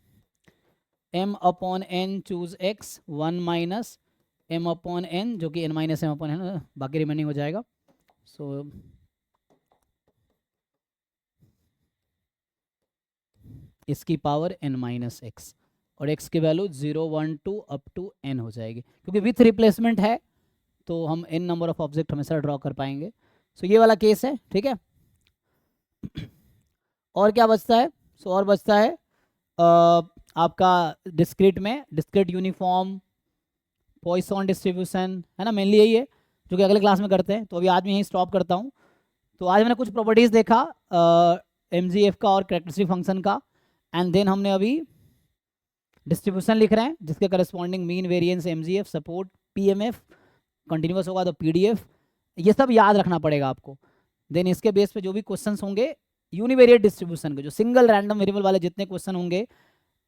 m upon n choose x, 1 minus m upon n जो कि n minus m upon n, बाकी रिमेनिंग हो जाएगा। सो इसकी पावर n माइनस एक्स और x की वैल्यू 0 1 2 अप टू n हो जाएगी, क्योंकि विथ रिप्लेसमेंट है तो हम n नंबर ऑफ ऑब्जेक्ट हमेशा ड्रॉ कर पाएंगे। सो ये वाला केस है, ठीक है। और क्या बचता है, सो और बचता है आपका डिस्क्रीट में, डिस्क्रीट यूनिफॉर्म पॉइसन डिस्ट्रीब्यूशन, है ना, मेनली यही है जो कि अगले क्लास में करते हैं। तो अभी आज मैं यहीं स्टॉप करता हूँ। तो आज मैंने कुछ प्रॉपर्टीज़ देखा MGF का और कैरेक्टरिस्टिक फंक्शन का, एंड देन हमने अभी डिस्ट्रीब्यूशन लिख रहे हैं जिसके corresponding mean variance MGF, support PMF, continuous होगा तो PDF, ये सब याद रखना पड़ेगा आपको। देन इसके बेस पे जो भी क्वेश्चंस होंगे यूनिवेरिएट डिस्ट्रीब्यूशन के, जो सिंगल रैंडम वेरिएबल वाले जितने क्वेश्चन होंगे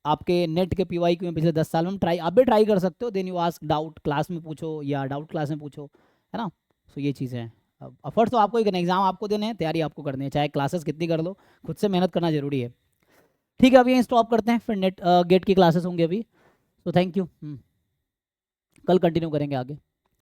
आपके नेट के PYQ में पिछले 10 साल में, आप भी ट्राई कर सकते हो। Then you ask doubt, class में पूछो या डाउट क्लास में पूछो, है ना। सो ये चीज़ें हैं। अब एफर्ट्स तो आपको, एक एग्जाम आपको देने हैं, तैयारी आपको करनी है, चाहे क्लासेस कितनी कर लो, खुद से मेहनत करना जरूरी है। ठीक है, अभी यहीं स्टॉप करते हैं, फिर नेट गेट की क्लासेस होंगे अभी। सो थैंक यू, कल कंटिन्यू करेंगे आगे।